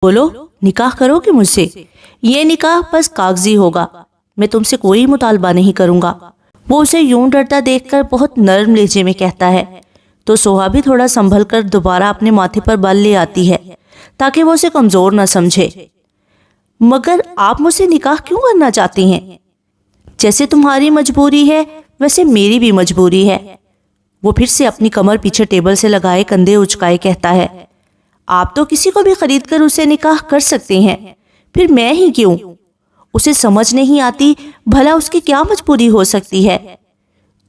بولو نکاح کرو گے مجھ سے؟ یہ نکاح بس کاغذی ہوگا، میں تم سے کوئی مطالبہ نہیں کروں گا۔ وہ اسے یوں ڈرتا دیکھ کر بہت نرم لہجے میں کہتا ہے تو سوہا بھی تھوڑا سنبھل کر دوبارہ اپنے ماتھے پر بل لے آتی ہے تاکہ وہ اسے کمزور نہ سمجھے۔ مگر آپ مجھ سے نکاح کیوں کرنا چاہتی ہیں؟ جیسے تمہاری مجبوری ہے ویسے میری بھی مجبوری ہے۔ وہ پھر سے اپنی کمر پیچھے ٹیبل سے لگائے کندھے اچکائے کہتا ہے، آپ تو کسی کو بھی خرید کر اسے نکاح کر سکتے ہیں، پھر میں ہی کیوں؟ اسے سمجھ نہیں آتی بھلا اس کی کیا مجبوری ہو سکتی ہے؟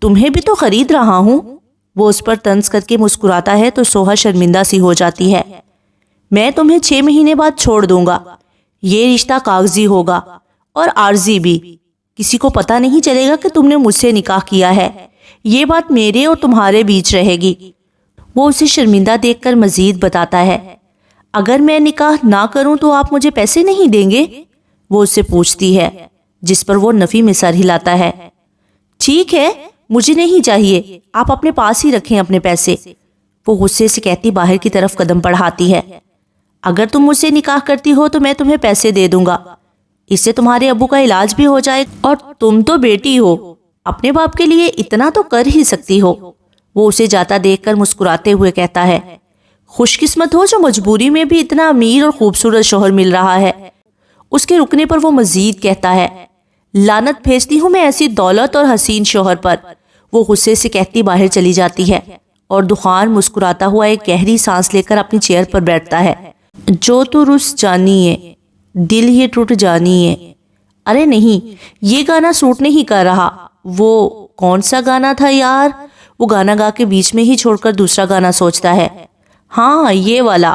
تمہیں بھی تو خرید رہا ہوں۔ وہ اس پر طنز کر کے مسکراتا ہے تو سوہا شرمندہ سی ہو جاتی ہے۔ میں تمہیں 6 مہینے بعد چھوڑ دوں گا۔ یہ رشتہ کاغذی ہوگا اور عارضی بھی، کسی کو پتہ نہیں چلے گا کہ تم نے مجھ سے نکاح کیا ہے، یہ بات میرے اور تمہارے بیچ رہے گی۔ وہ اسے شرمندہ دیکھ کر مزید بتاتا ہے، اگر میں نکاح نہ کروں تو آپ مجھے پیسے نہیں دیں گے؟ وہ اس سے پوچھتی ہے، جس پر وہ نفی میں سر ہلاتا ہے۔ ٹھیک ہے، مجھے نہیں چاہیے، آپ اپنے پاس ہی رکھیں اپنے پیسے۔ وہ غصے سے کہتی باہر کی طرف قدم بڑھاتی ہے، اگر تم مجھ سے نکاح کرتی ہو تو میں تمہیں پیسے دے دوں گا، اس سے تمہارے ابو کا علاج بھی ہو جائے، اور تم تو بیٹی ہو، اپنے باپ کے لیے اتنا تو کر ہی سکتی ہو۔ وہ اسے جاتا دیکھ کر مسکراتے ہوئے کہتا ہے، خوش قسمت ہو جو مجبوری میں بھی اتنا امیر اور خوبصورت شوہر مل رہا ہے۔ اس کے رکنے پر وہ مزید کہتا ہے، لعنت بھیجتی ہوں میں ایسی دولت اور حسین شوہر پر۔ وہ غصے سے کہتی باہر چلی جاتی ہے اور دخان مسکراتا ہوا ایک گہری سانس لے کر اپنی چیئر پر بیٹھتا ہے۔ جو تو رس جانی ہے، دل یہ ٹوٹ جانی ہے۔ ارے نہیں، یہ گانا سوٹ نہیں کر رہا۔ وہ کون سا گانا تھا یار؟ وہ گانا گا کے بیچ میں ہی چھوڑ کر دوسرا گانا سوچتا ہے۔ ہاں یہ والا،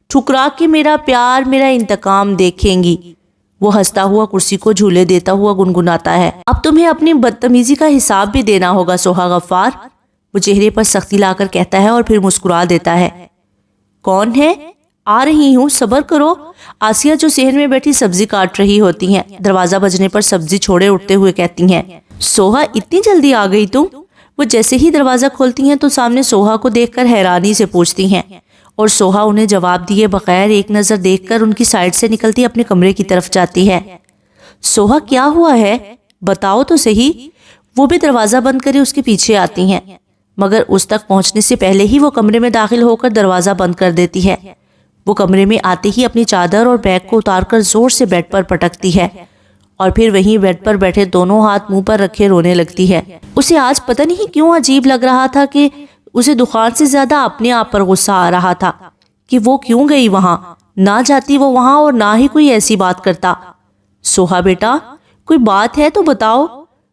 ٹھکرا کے میرا پیار میرا انتقام دیکھیں گی۔ وہ ہنستا ہوا کرسی کو جھولے دیتا ہوا گنگناتا ہے، اب تمہیں اپنی بدتمیزی کا حساب بھی دینا ہوگا سوہا غفار۔ وہ چہرے پر سختی لا کر کہتا ہے اور پھر مسکرا دیتا ہے۔ کون ہے؟ آ رہی ہوں، صبر کرو۔ آسیہ جو صحن میں بیٹھی سبزی کاٹ رہی ہوتی ہیں، دروازہ بجنے پر سبزی چھوڑے اٹھتے ہوئے کہتی ہیں، سوہا اتنی جلدی آ گئی تم؟ وہ جیسے ہی دروازہ کھولتی ہیں تو سامنے سوہا کو دیکھ کر حیرانی سے پوچھتی ہیں، اور سوہا انہیں جواب دیے بغیر ایک نظر دیکھ کر ان کی سائڈ سے نکلتی اپنے کمرے کی طرف جاتی ہے۔ سوہا کیا ہوا ہے؟ بتاؤ تو صحیح۔ وہ بھی دروازہ بند کرے اس کے پیچھے آتی ہیں، مگر اس تک پہنچنے سے پہلے ہی وہ کمرے میں داخل ہو کر دروازہ بند کر دیتی ہے۔ وہ کمرے میں آتے ہی اپنی چادر اور بیگ کو اتار کر زور سے بیڈ پر پٹکتی ہے اور پھر وہیں بیڈ پر بیٹھے دونوں ہاتھ منہ پر رکھے رونے لگتی ہے۔ اسے آج پتہ نہیں کیوں عجیب لگ رہا تھا کہ اسے دخان سے زیادہ اپنے آپ پر غصہ آ رہا تھا کہ وہ کیوں گئی وہاں، نہ جاتی وہ وہاں اور نہ ہی کوئی ایسی بات کرتا۔ سوہا بیٹا، کوئی بات ہے تو بتاؤ۔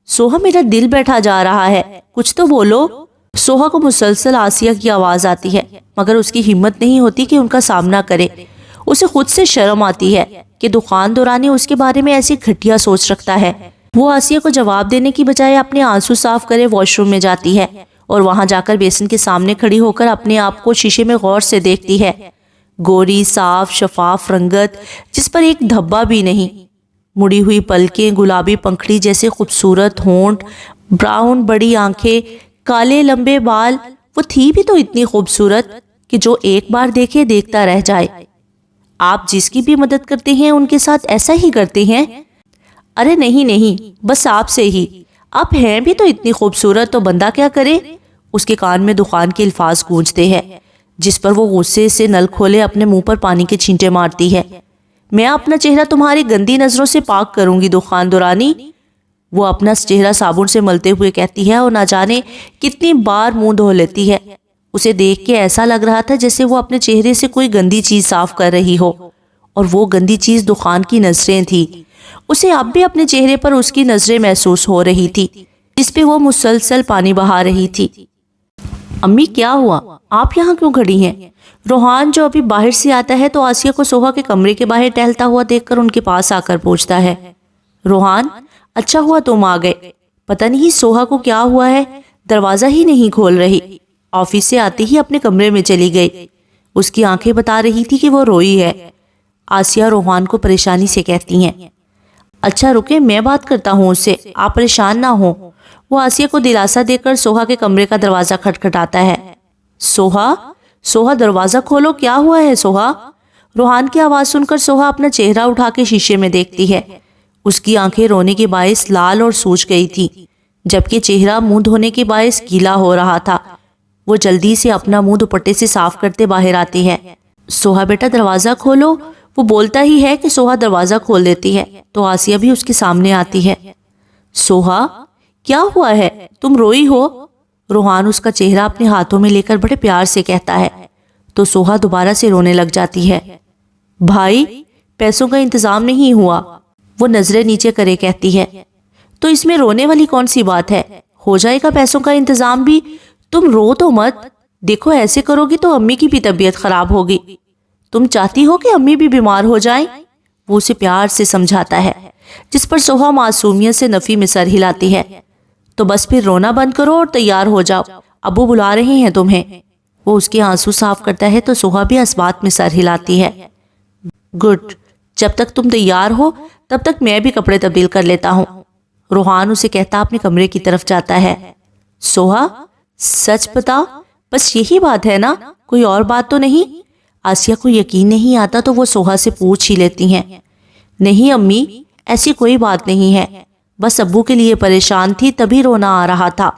سوہا میرا دل بیٹھا جا رہا ہے، کچھ تو بولو۔ سوہا کو مسلسل آسیہ کی آواز آتی ہے، مگر اس کی ہمت نہیں ہوتی کہ ان کا سامنا کرے۔ اسے خود سے شرم آتی ہے کہ دکان دورانی اس کے بارے میں ایسی گھٹیا سوچ رکھتا ہے۔ وہ آسیہ کو جواب دینے کی بجائے اپنے آنسو صاف کرے واش روم میں جاتی ہے اور وہاں جا کر بیسن کے سامنے کھڑی ہو کر اپنے آپ کو شیشے میں غور سے دیکھتی ہے۔ گوری صاف شفاف رنگت جس پر ایک دھبا بھی نہیں، مڑی ہوئی پلکیں، گلابی پنکھڑی جیسے خوبصورت ہونٹ، براؤن بڑی آنکھیں، کالے لمبے بال۔ وہ تھی بھی تو اتنی خوبصورت کہ جو ایک بار دیکھے دیکھتا رہ جائے۔ آپ جس کی بھی مدد کرتے ہیں ان کے ساتھ ایسا ہی کرتے ہیں؟ ارے نہیں نہیں، بس آپ سے ہی۔ آپ ہیں بھی تو اتنی خوبصورت، تو بندہ کیا کرے؟ اس کے کان میں دخان کے الفاظ گونجتے ہیں، جس پر وہ غصے سے نل کھولے اپنے منہ پر پانی کے چھینٹے مارتی ہے۔ میں اپنا چہرہ تمہاری گندی نظروں سے پاک کروں گی دخان دورانی۔ وہ اپنا چہرہ صابن سے ملتے ہوئے کہتی ہے اور نہ جانے کتنی بار منہ دھو لیتی ہے۔ اسے دیکھ کے ایسا لگ رہا تھا جیسے وہ اپنے چہرے سے کوئی گندی چیز صاف کر رہی ہو، اور وہ گندی چیز دخان کی نظریں تھی۔ اسے اب بھی اپنے چہرے پر اس کی نظریں محسوس ہو رہی تھی، جس پہ وہ مسلسل پانی بہا رہی تھی۔ امی کیا ہوا؟ آپ یہاں کیوں کھڑی ہیں؟ روحان جو ابھی باہر سے آتا ہے تو آسیہ کو سوہا کے کمرے کے باہر ٹہلتا ہوا دیکھ کر ان کے پاس آ کر پوچھتا ہے، روحان اچھا ہوا تم آ گئے، پتہ نہیں سوہا کو کیا ہوا ہے، دروازہ ہی نہیں کھول رہی، آفس سے آتے ہی اپنے کمرے میں چلی گئی، اس کی آنکھیں بتا رہی تھی کہ وہ روئی ہے۔ آسیہ روحان کو پریشانی سے کہتی ہیں، اچھا رکے میں بات کرتا ہوں اس سے، آپ پریشان نہ ہوں۔ وہ آسیہ کو دلاسا دے کر سوہا کے کمرے کا دروازہ کھٹکھٹاتا ہے۔ سوہا، سوہا دروازہ کھولو، کیا ہوا ہے سوہا؟ روحان کی آواز سن کر سوہا اپنا چہرہ اٹھا کے شیشے میں دیکھتی ہے۔ اس کی آنکھیں رونے کے باعث لال اور سوج گئی تھی، جبکہ چہرہ منہ دھونے کے باعث گیلا ہو رہا تھا۔ وہ جلدی سے اپنا منہ دوپٹے سے صاف کرتے باہر آتی ہے۔ سوہا بیٹا دروازہ کھولو، وہ بولتا ہی ہے کہ سوہا دروازہ کھول دیتی ہے تو آسیہ بھی اس کے سامنے آتی ہے۔ سوہا کیا ہوا ہے، تم روئی ہو؟ روحان اس کا چہرہ اپنے ہاتھوں میں لے کر بڑے پیار سے کہتا ہے تو سوہا دوبارہ سے رونے لگ جاتی ہے۔ بھائی پیسوں کا انتظام نہیں ہوا، وہ نظریں نیچے کرے کہتی ہے۔ تو اس میں رونے والی کون سی بات ہے، ہو جائے گا پیسوں کا انتظام بھی، تم رو تو مت۔ دیکھو ایسے کرو گی تو امی کی بھی طبیعت خراب ہوگی، تم چاہتی ہو کہ امی بھی بیمار ہو جائیں؟ وہ اسے پیار سے سمجھاتا ہے، جس پر سوہا معصومیت سے نفی میں سر ہلاتی ہے۔ تو بس پھر رونا بند کرو اور تیار ہو جاؤ، ابو بلا رہے ہیں تمہیں۔ وہ اس کے آنسو صاف کرتا ہے تو سوہا بھی اس بات میں سر ہلاتی ہے۔ گڈ، جب تک تم تیار ہو تب تک میں بھی کپڑے تبدیل کر لیتا ہوں، روحان اسے کہتا اپنے کمرے کی طرف جاتا ہے۔ سوہا سچ بتا، بس یہی بات ہے نا، کوئی اور بات تو نہیں؟ آسیہ کو یقین نہیں آتا تو وہ سوہا سے پوچھ ہی لیتی ہیں۔ نہیں امی، ایسی کوئی بات نہیں ہے، بس ابو کے لیے پریشان تھی تبھی رونا آ رہا تھا،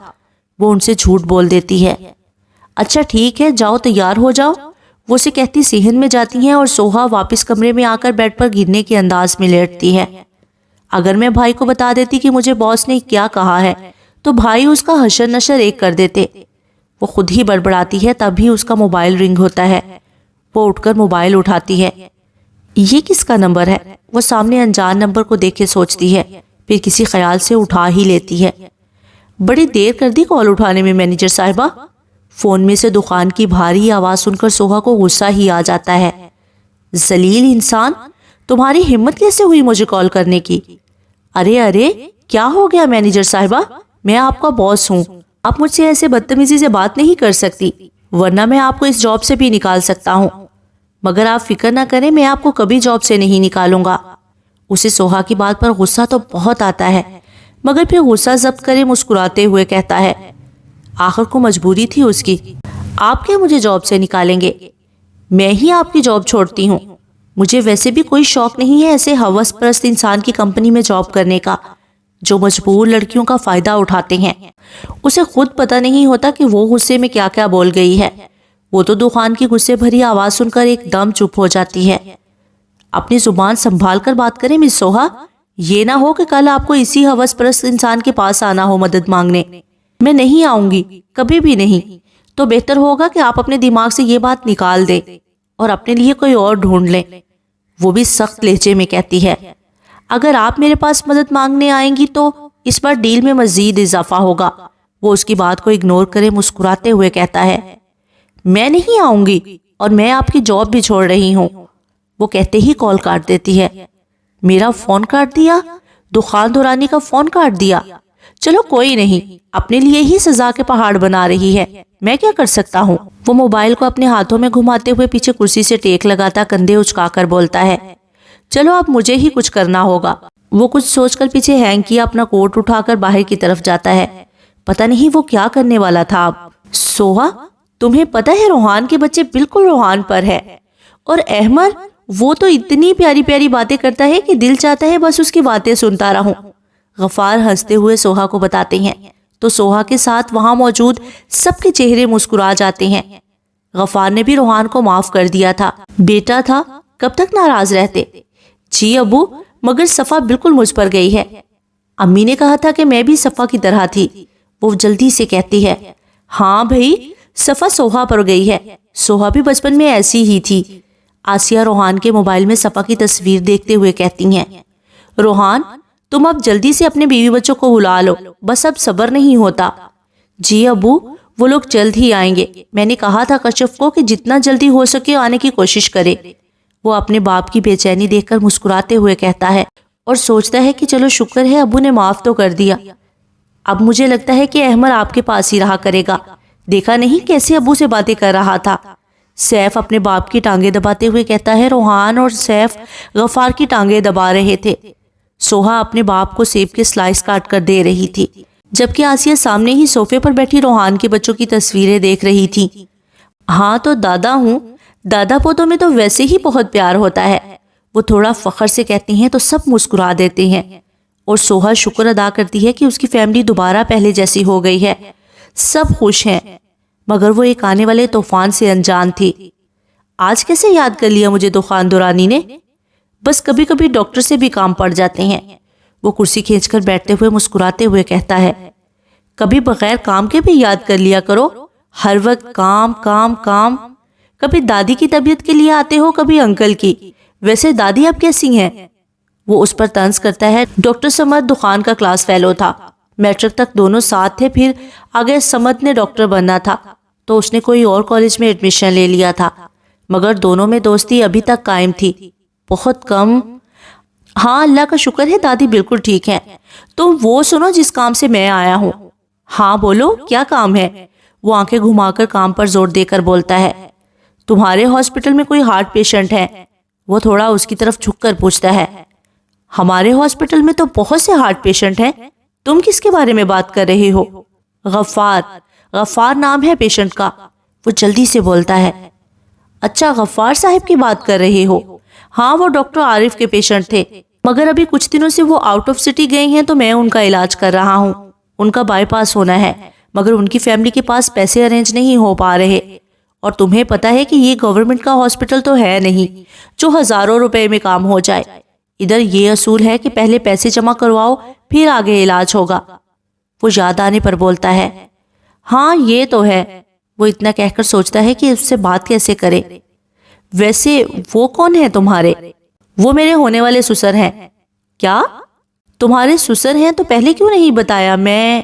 وہ ان سے جھوٹ بول دیتی ہے۔ اچھا ٹھیک ہے، جاؤ تیار ہو جاؤ، وہ اسے کہتی صحن میں جاتی ہیں اور سوہا واپس کمرے میں آ کر بیڈ پر گرنے کے انداز میں لیٹتی ہے۔ اگر میں بھائی کو بتا دیتی کہ مجھے باس نے کیا کہا ہے تو بھائی اس کا حشر نشر ایک کر دیتے۔ وہ خود ہی بڑبڑاتی ہے، تبھی اس کا موبائل رنگ ہوتا ہے۔ وہ اٹھ کر موبائل اٹھاتی ہے۔ یہ کس کا نمبر ہے؟ وہ سامنے انجان نمبر کو دیکھ کے سوچتی ہے، پھر کسی خیال سے اٹھا ہی لیتی ہے۔ بڑی دیر کر دی کال اٹھانے میں مینیجر صاحبہ۔ فون میں سے دخان کی بھاری آواز سن کر سوہا کو غصہ ہی آ جاتا ہے۔ ذلیل انسان، تمہاری ہمت کیسے ہوئی مجھے کال کرنے کی؟ ارے کیا ہو گیا مینیجر صاحبہ، میں آپ کا باس ہوں، آپ مجھ سے ایسے بدتمیزی سے بات نہیں کر سکتی، ورنہ میں آپ کو اس جاب سے بھی نکال سکتا ہوں، مگر آپ فکر نہ کریں، میں آپ کو کبھی جاب سے نہیں نکالوں گا۔ اسے سوہا کی بات پر غصہ تو بہت آتا ہے، مگر پھر غصہ ضبط کرے مسکراتے ہوئے کہتا ہے، آخر کو مجبوری تھی اس کی، آپ کیا مجھے جاب سے نکالیں گے؟ میں ہی آپ کی جاب چھوڑتی ہوں، مجھے ویسے بھی کوئی شوق نہیں ہے ایسے ہوس پرست انسان کی کمپنی میں جاب کرنے کا جو مجبور لڑکیوں کا فائدہ اٹھاتے ہیں۔ اسے خود پتہ نہیں ہوتا کہ وہ غصے میں کیا کیا بول گئی ہے۔ وہ تو دخان کی غصے بھری آواز سن کر ایک دم چپ ہو جاتی ہے۔ اپنی زبان سنبھال کر بات کریں مس سوہا، یہ نہ ہو کہ کل آپ کو اسی ہوس پرست انسان کے پاس آنا ہو مدد مانگنے۔ میں نہیں آؤں گی، کبھی بھی نہیں۔ تو بہتر ہوگا کہ آپ اپنے دماغ سے یہ بات نکال دیں اور اپنے لیے کوئی اور ڈھونڈ لیں۔ وہ بھی سخت لہجے میں کہتی ہے، اگر آپ میرے پاس مدد مانگنے آئیں گی تو اس بار ڈیل میں مزید اضافہ ہوگا۔ وہ اس کی بات کو اگنور کرے مسکراتے ہوئے کہتا ہے، میں نہیں آؤں گی اور میں آپ کی جاب بھی چھوڑ رہی ہوں۔ وہ کہتے ہی کال کاٹ دیتی ہے۔ میرا فون کاٹ دیا؟ دخان دورانی کا فون کاٹ دیا؟ چلو کوئی نہیں، اپنے لیے ہی سزا کے پہاڑ بنا رہی ہے، میں کیا کر سکتا ہوں؟ وہ موبائل کو اپنے ہاتھوں میں گھماتے ہوئے پیچھے کرسی سے ٹیک لگاتا کندھے اچکا کر بولتا ہے، چلو اب مجھے ہی کچھ کرنا ہوگا۔ وہ کچھ سوچ کر پیچھے ہینگ کیا اپنا کوٹ اٹھا کر باہر کی طرف جاتا ہے۔ پتہ نہیں وہ کیا کرنے والا تھا اب۔ سوہا، تمہیں پتہ ہے روحان کے بچے بالکل روحان پر ہے، اور احمد وہ تو اتنی پیاری پیاری باتیں کرتا ہے کہ دل چاہتا ہے بس اس کی باتیں سنتا رہوں۔ غفار ہنستے ہوئے سوہا کو بتاتے ہیں تو سوہا کے ساتھ وہاں موجود سب کے چہرے مسکرا جاتے ہیں۔ غفار نے بھی روحان کو معاف کر دیا تھا، بیٹا تھا، کب تک ناراض رہتے؟ جی ابو، مگر صفا بالکل مجھ پر گئی ہے، امی نے کہا تھا کہ میں بھی صفا کی طرح تھی۔ وہ جلدی سے کہتی ہے، ہاں بھائی، صفا سوہا پر گئی ہے، سوہا بھی بچپن میں ایسی ہی تھی۔ آسیہ روحان کے موبائل میں صفا کی تصویر دیکھتے ہوئے کہتی ہیں، روحان تم اب جلدی سے اپنے بیوی بچوں کو بلا لو، بس اب صبر نہیں ہوتا۔ جی ابو، وہ لوگ جلد ہی آئیں گے، میں نے کہا تھا کشف کو کہ جتنا جلدی ہو سکے آنے کی کوشش کرے۔ وہ اپنے باپ کی بے چینی دیکھ کر مسکراتے ہوئے کہتا ہے اور سوچتا ہے کہ چلو شکر ہے ابو نے معاف تو کر دیا، اب مجھے لگتا ہے کہ احمد آپ کے پاس ہی رہا کرے گا، دیکھا نہیں کیسے ابو سے باتیں کر رہا تھا۔ سیف اپنے باپ کی ٹانگیں دباتے ہوئے کہتا ہے، روحان اور سیف غفار کی ٹانگیں دبا رہے تھے۔ سوہا اپنے باپ کو سیب کے سلائس کاٹ کر دے رہی تھی، جبکہ آسیہ سامنے ہی صوفے پر بیٹھی روحان کے بچوں کی تصویریں دیکھ رہی تھی۔ ہاں تو دادا ہوں، دادا پوتوں میں تو ویسے ہی بہت پیار ہوتا ہے، وہ تھوڑا فخر سے کہتی ہیں تو سب مسکرا دیتے ہیں، اور سوہا شکر ادا کرتی ہے کہ اس کی فیملی دوبارہ پہلے جیسی ہو گئی ہے، سب خوش ہیں، مگر وہ ایک آنے والے طوفان سے انجان تھی۔ آج کیسے یاد کر لیا مجھے دخان دورانی نے؟ بس کبھی کبھی ڈاکٹر سے بھی کام پڑ جاتے ہیں، وہ کرسی کھینچ کر بیٹھتے ہوئے مسکراتے ہوئے کہتا ہے۔ کبھی بغیر کام کے بھی یاد کر لیا کرو، ہر وقت کام کام کام۔ کبھی دادی کی طبیعت کے لیے آتے ہو، کبھی انکل کی۔ ویسے دادی اب کیسی ہیں؟ وہ اس پر طنز کرتا ہے۔ ڈاکٹر سمد دخان کا کلاس فیلو تھا، میٹرک تک دونوں ساتھ تھے، پھر آگے سمد نے ڈاکٹر بننا تھا تو اس نے کوئی اور کالج میں ایڈمیشن لے لیا تھا، مگر دونوں میں دوستی ابھی تک قائم تھی، بہت کم۔ ہاں اللہ کا شکر ہے دادی بالکل ٹھیک ہیں۔ تم وہ سنو جس کام سے میں آیا ہوں۔ ہاں بولو، کیا کام ہے؟ وہ آنکھیں گھما کر کام پر زور دے کر بولتا ہے۔ تمہارے ہاسپٹل میں کوئی ہارٹ پیشنٹ ہے؟ وہ تھوڑا اس کی طرف جھک کر پوچھتا ہے۔ ہمارے ہاسپٹل میں تو بہت سے ہارٹ پیشنٹ ہیں، تم کس کے بارے میں بات کر رہے ہو؟ غفار، غفار نام ہے پیشنٹ کا، وہ جلدی سے بولتا ہے۔ اچھا غفار صاحب کی بات کر رہے ہو؟ ہاں وہ ڈاکٹر عارف کے پیشنٹ تھے، مگر ابھی کچھ دنوں سے وہ آؤٹ آف سٹی گئے ہیں تو میں ان کا علاج کر رہا ہوں۔ ان کا بائی پاس ہونا ہے، مگر ان کی فیملی کے پاس پیسے ارینج نہیں ہو پا رہے، اور تمہیں پتا ہے کہ یہ گورنمنٹ کا ہاسپٹل تو ہے نہیں جو ہزاروں روپے میں کام ہو جائے۔ ادھر یہ اصول ہے کہ پہلے پیسے جمع کرواؤ پھر آگے علاج ہوگا۔ وہ یاد آنے پر بولتا ہے۔ ہاں یہ تو ہے، وہ اتنا کہہ کر سوچتا ہے کہ اس سے بات کیسے کرے۔ ویسے وہ کون ہے تمہارے؟ وہ میرے ہونے والے سسر ہیں۔ کیا تمہارے سسر ہیں؟ تو پہلے کیوں نہیں بتایا؟ میں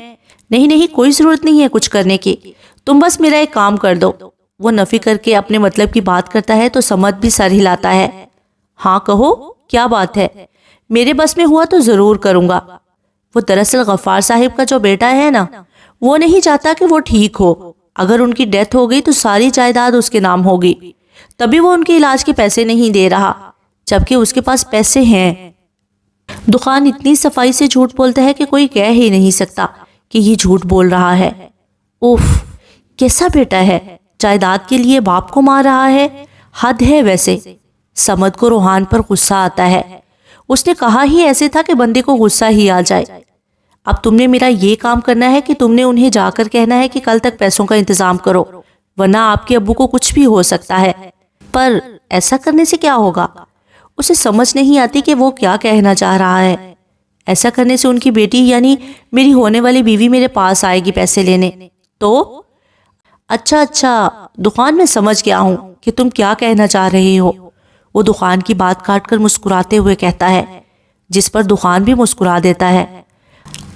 نہیں کوئی ضرورت نہیں ہے کچھ کرنے کی، تم بس میرا ایک کام کر دو۔ وہ نفی کر کے اپنے مطلب کی بات کرتا ہے تو سمد بھی سر ہلاتا ہے۔ ہاں کہو، کیا بات ہے؟ میرے بس میں ہوا تو ضرور کروں گا۔ وہ دراصل غفار صاحب کا جو بیٹا ہے نا، وہ نہیں چاہتا کہ وہ ٹھیک ہو، اگر ان کی ڈیتھ ہو گئی تو ساری جائیداد اس کے نام ہوگی، تبھی وہ ان کے علاج کے پیسے نہیں دے رہا، جبکہ اس کے پاس پیسے ہیں۔ دخان اتنی صفائی سے جھوٹ بولتا ہے کہ کوئی کہہ ہی نہیں سکتا کہ یہ جھوٹ بول رہا ہے۔ اوف، کیسا بیٹا ہے، جائیداد کے لیے باپ کو مار رہا ہے، حد ہے ویسے۔ سمد کو روحان پر غصہ آتا ہے، اس نے کہا ہی ایسے تھا کہ بندے کو غصہ ہی آ جائے۔ اب تم نے میرا یہ کام کرنا ہے کہ تم نے انہیں جا کر کہنا ہے کہ کل تک پیسوں کا انتظام کرو، ورنہ آپ کے ابو کو کچھ بھی ہو سکتا ہے۔ پر ایسا کرنے سے کیا ہوگا؟ اسے سمجھ نہیں آتی کہ وہ کیا کہنا چاہ رہا ہے۔ ایسا کرنے سے ان کی بیٹی یعنی میری ہونے والی بیوی میرے پاس آئے گی پیسے لینے تو۔ اچھا دخان، میں سمجھ گیا ہوں کہ تم کیا کہنا چاہ رہے ہو۔ وہ دخان کی بات کاٹ کر مسکراتے ہوئے کہتا ہے، جس پر دخان بھی مسکرا دیتا ہے۔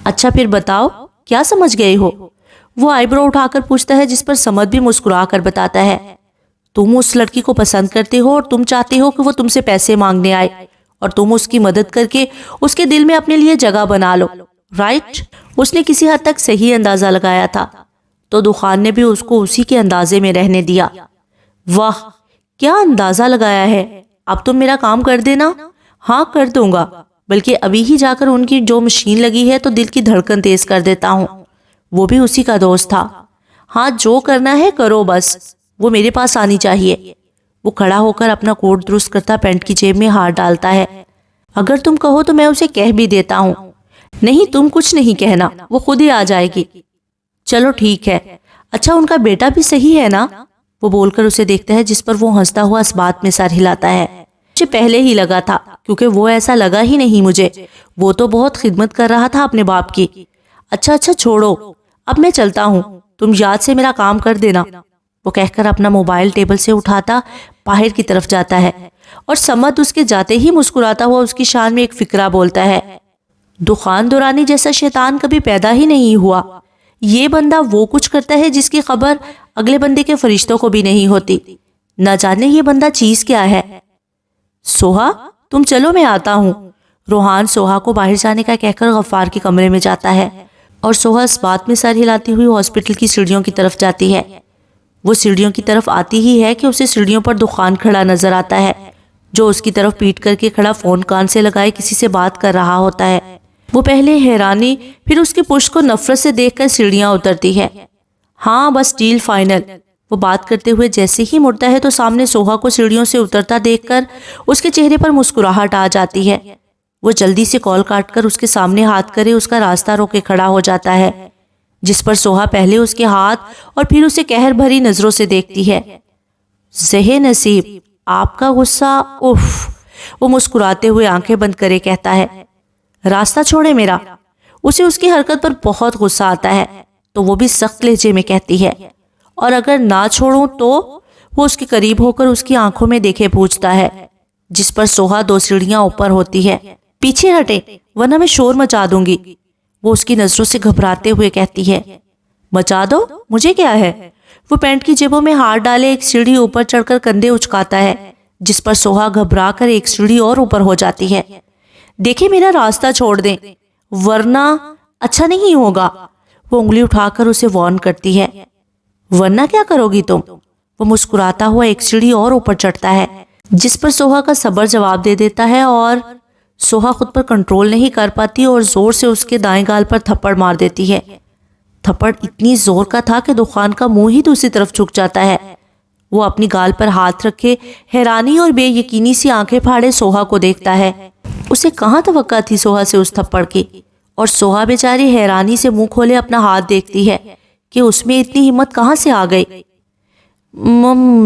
اچھا پھر بتاؤ، کیا سمجھ گئے ہو؟ وہ آئی برو اٹھا کر پوچھتا ہے، جس پر سمد بھی مسکرا کر بتاتا ہے۔ تم اس لڑکی کو پسند کرتے ہو اور تم چاہتے ہو کہ وہ تم سے پیسے مانگنے آئے اور تم اس کی مدد کر کے اس کے دل میں اپنے لیے جگہ بنا لو، رائٹ؟ اس نے کسی حد تک صحیح اندازہ لگایا تھا تو دخان نے بھی اس کو اسی کے اندازے میں رہنے دیا۔ واہ، کیا اندازہ لگایا ہے! اب تم میرا کام کر دینا۔ ہاں کر دوں گا، بلکہ ابھی ہی جا کر ان کی جو مشین لگی ہے تو دل کی دھڑکن تیز کر دیتا ہوں، وہ بھی اسی کا دوست تھا۔ ہاں جو کرنا ہے کرو، بس وہ میرے پاس آنی چاہیے۔ وہ کھڑا ہو کر اپنا کوٹ درست کرتا پینٹ کی جیب میں ہاتھ ڈالتا ہے۔ اگر تم کہو تو میں اسے کہہ بھی دیتا ہوں۔ نہیں تم کچھ نہیں کہنا، وہ خود ہی آ جائے گی۔ چلو ٹھیک ہے۔ اچھا ان کا بیٹا بھی صحیح ہے نا؟ وہ بول کر اسے دیکھتا ہے، جس پر وہ ہنستا ہوا اس بات میں سر ہلاتا ہے۔ مجھے پہلے ہی لگا تھا، کیونکہ وہ ایسا لگا ہی نہیں مجھے، وہ تو بہت خدمت کر رہا تھا اپنے باپ کی۔ اچھا چھوڑو، اب میں چلتا ہوں، تم یاد سے میرا کام کر دینا۔ وہ کہہ کر اپنا موبائل ٹیبل سے اٹھاتا باہر کی طرف جاتا ہے، اور سمد اس کے جاتے ہی مسکراتا ہوا اس کی شان میں ایک فقرہ بولتا ہے۔ دخان دورانی جیسا شیطان کبھی پیدا ہی نہیں ہوا۔ یہ بندہ وہ کچھ کرتا ہے جس کی خبر اگلے بندے کے فرشتوں کو بھی نہیں ہوتی۔ نہ جانے یہ بندہ چیز کیا ہے۔ سوہا تم چلو، میں آتا ہوں۔ روحان سوہا کو باہر جانے کا کہہ کر غفار کے کمرے میں جاتا ہے، اور سوہا اس بات میں سر ہلاتی ہوئی ہاسپٹل کی سیڑھیوں کی طرف جاتی ہے۔ وہ سیڑھیوں کی طرف آتی ہی ہے کہ اسے سیڑھیوں پر دخان کھڑا نظر آتا ہے، جو اس کی طرف پیٹ کر کے کھڑا فون کان سے لگائے کسی سے بات کر رہا ہوتا ہے۔ وہ پہلے حیرانی پھر اس کے پشت کو نفرت سے دیکھ کر سیڑھیاں اترتی ہے۔ ہاں بس ڈیل فائنل، وہ بات کرتے ہوئے جیسے ہی مڑتا ہے تو سامنے سوہا کو سیڑھیوں سے اترتا دیکھ کر اس کے چہرے پر مسکراہٹ آ جاتی ہے۔ وہ جلدی سے کال کاٹ کر اس کے سامنے ہاتھ کرے اس کا راستہ روکے کھڑا ہو جاتا ہے، جس پر سوہا پہلے اس کے ہاتھ اور پھر اسے قہر بھری نظروں سے دیکھتی ہے۔ زہ نصیب، آپ کا غصہ، اف، وہ مسکراتے ہوئے آنکھیں بند کرے کہتا ہے۔ راستہ چھوڑے میرا۔ اسے اس کی حرکت پر بہت غصہ آتا ہے تو وہ بھی سخت لہجے میں کہتی ہے، اور اگر نہ چھوڑوں تو؟ وہ اس کے قریب ہو کر اس کی آنکھوں میں دیکھے پوچھتا ہے، جس پر سوہا 2 سیڑھیاں اوپر ہوتی ہے۔ پیچھے ہٹیں ورنہ میں شور مچا دوں گی، وہ اس کی نظروں سے گھبراتے ہوئے کہتی ہے۔ مچا دو، مجھے کیا ہے؟ وہ پینٹ کی جیبوں میں ہاتھ ڈالے ایک سیڑھی اوپر چڑھ کر کندھے اچکاتا ہے، جس پر سوہا گھبرا کر ایک سیڑھی اور اوپر ہو جاتی ہے۔ دیکھیں میرا راستہ چھوڑ دیں ورنہ اچھا نہیں ہوگا، وہ انگلی اٹھا کر اسے وارن کرتی ہے۔ ورنہ کیا کرو گی تم؟ وہ مسکراتا ہوا ایک سیڑھی اور اوپر چڑھتا ہے، جس پر سوہا کا صبر جواب دے دیتا ہے، اور سوہا خود پر کنٹرول نہیں کر پاتی اور زور سے اس کے دائیں گال پر تھپڑ مار دیتی ہے۔ تھپڑ اتنی زور کا تھا کہ دخان کا منہ ہی دوسری طرف جھک جاتا ہے۔ وہ اپنی گال پر ہاتھ رکھے حیرانی اور بے یقینی سی آنکھیں پھاڑے سوہا کو دیکھتا ہے۔ اسے کہاں توقع تھی سوہا سے اس تھپڑ کی، اور سوہا بیچاری حیرانی سے منہ کھولے اپنا ہاتھ دیکھتی ہے کہ اس میں اتنی ہمت کہاں سے آ گئی۔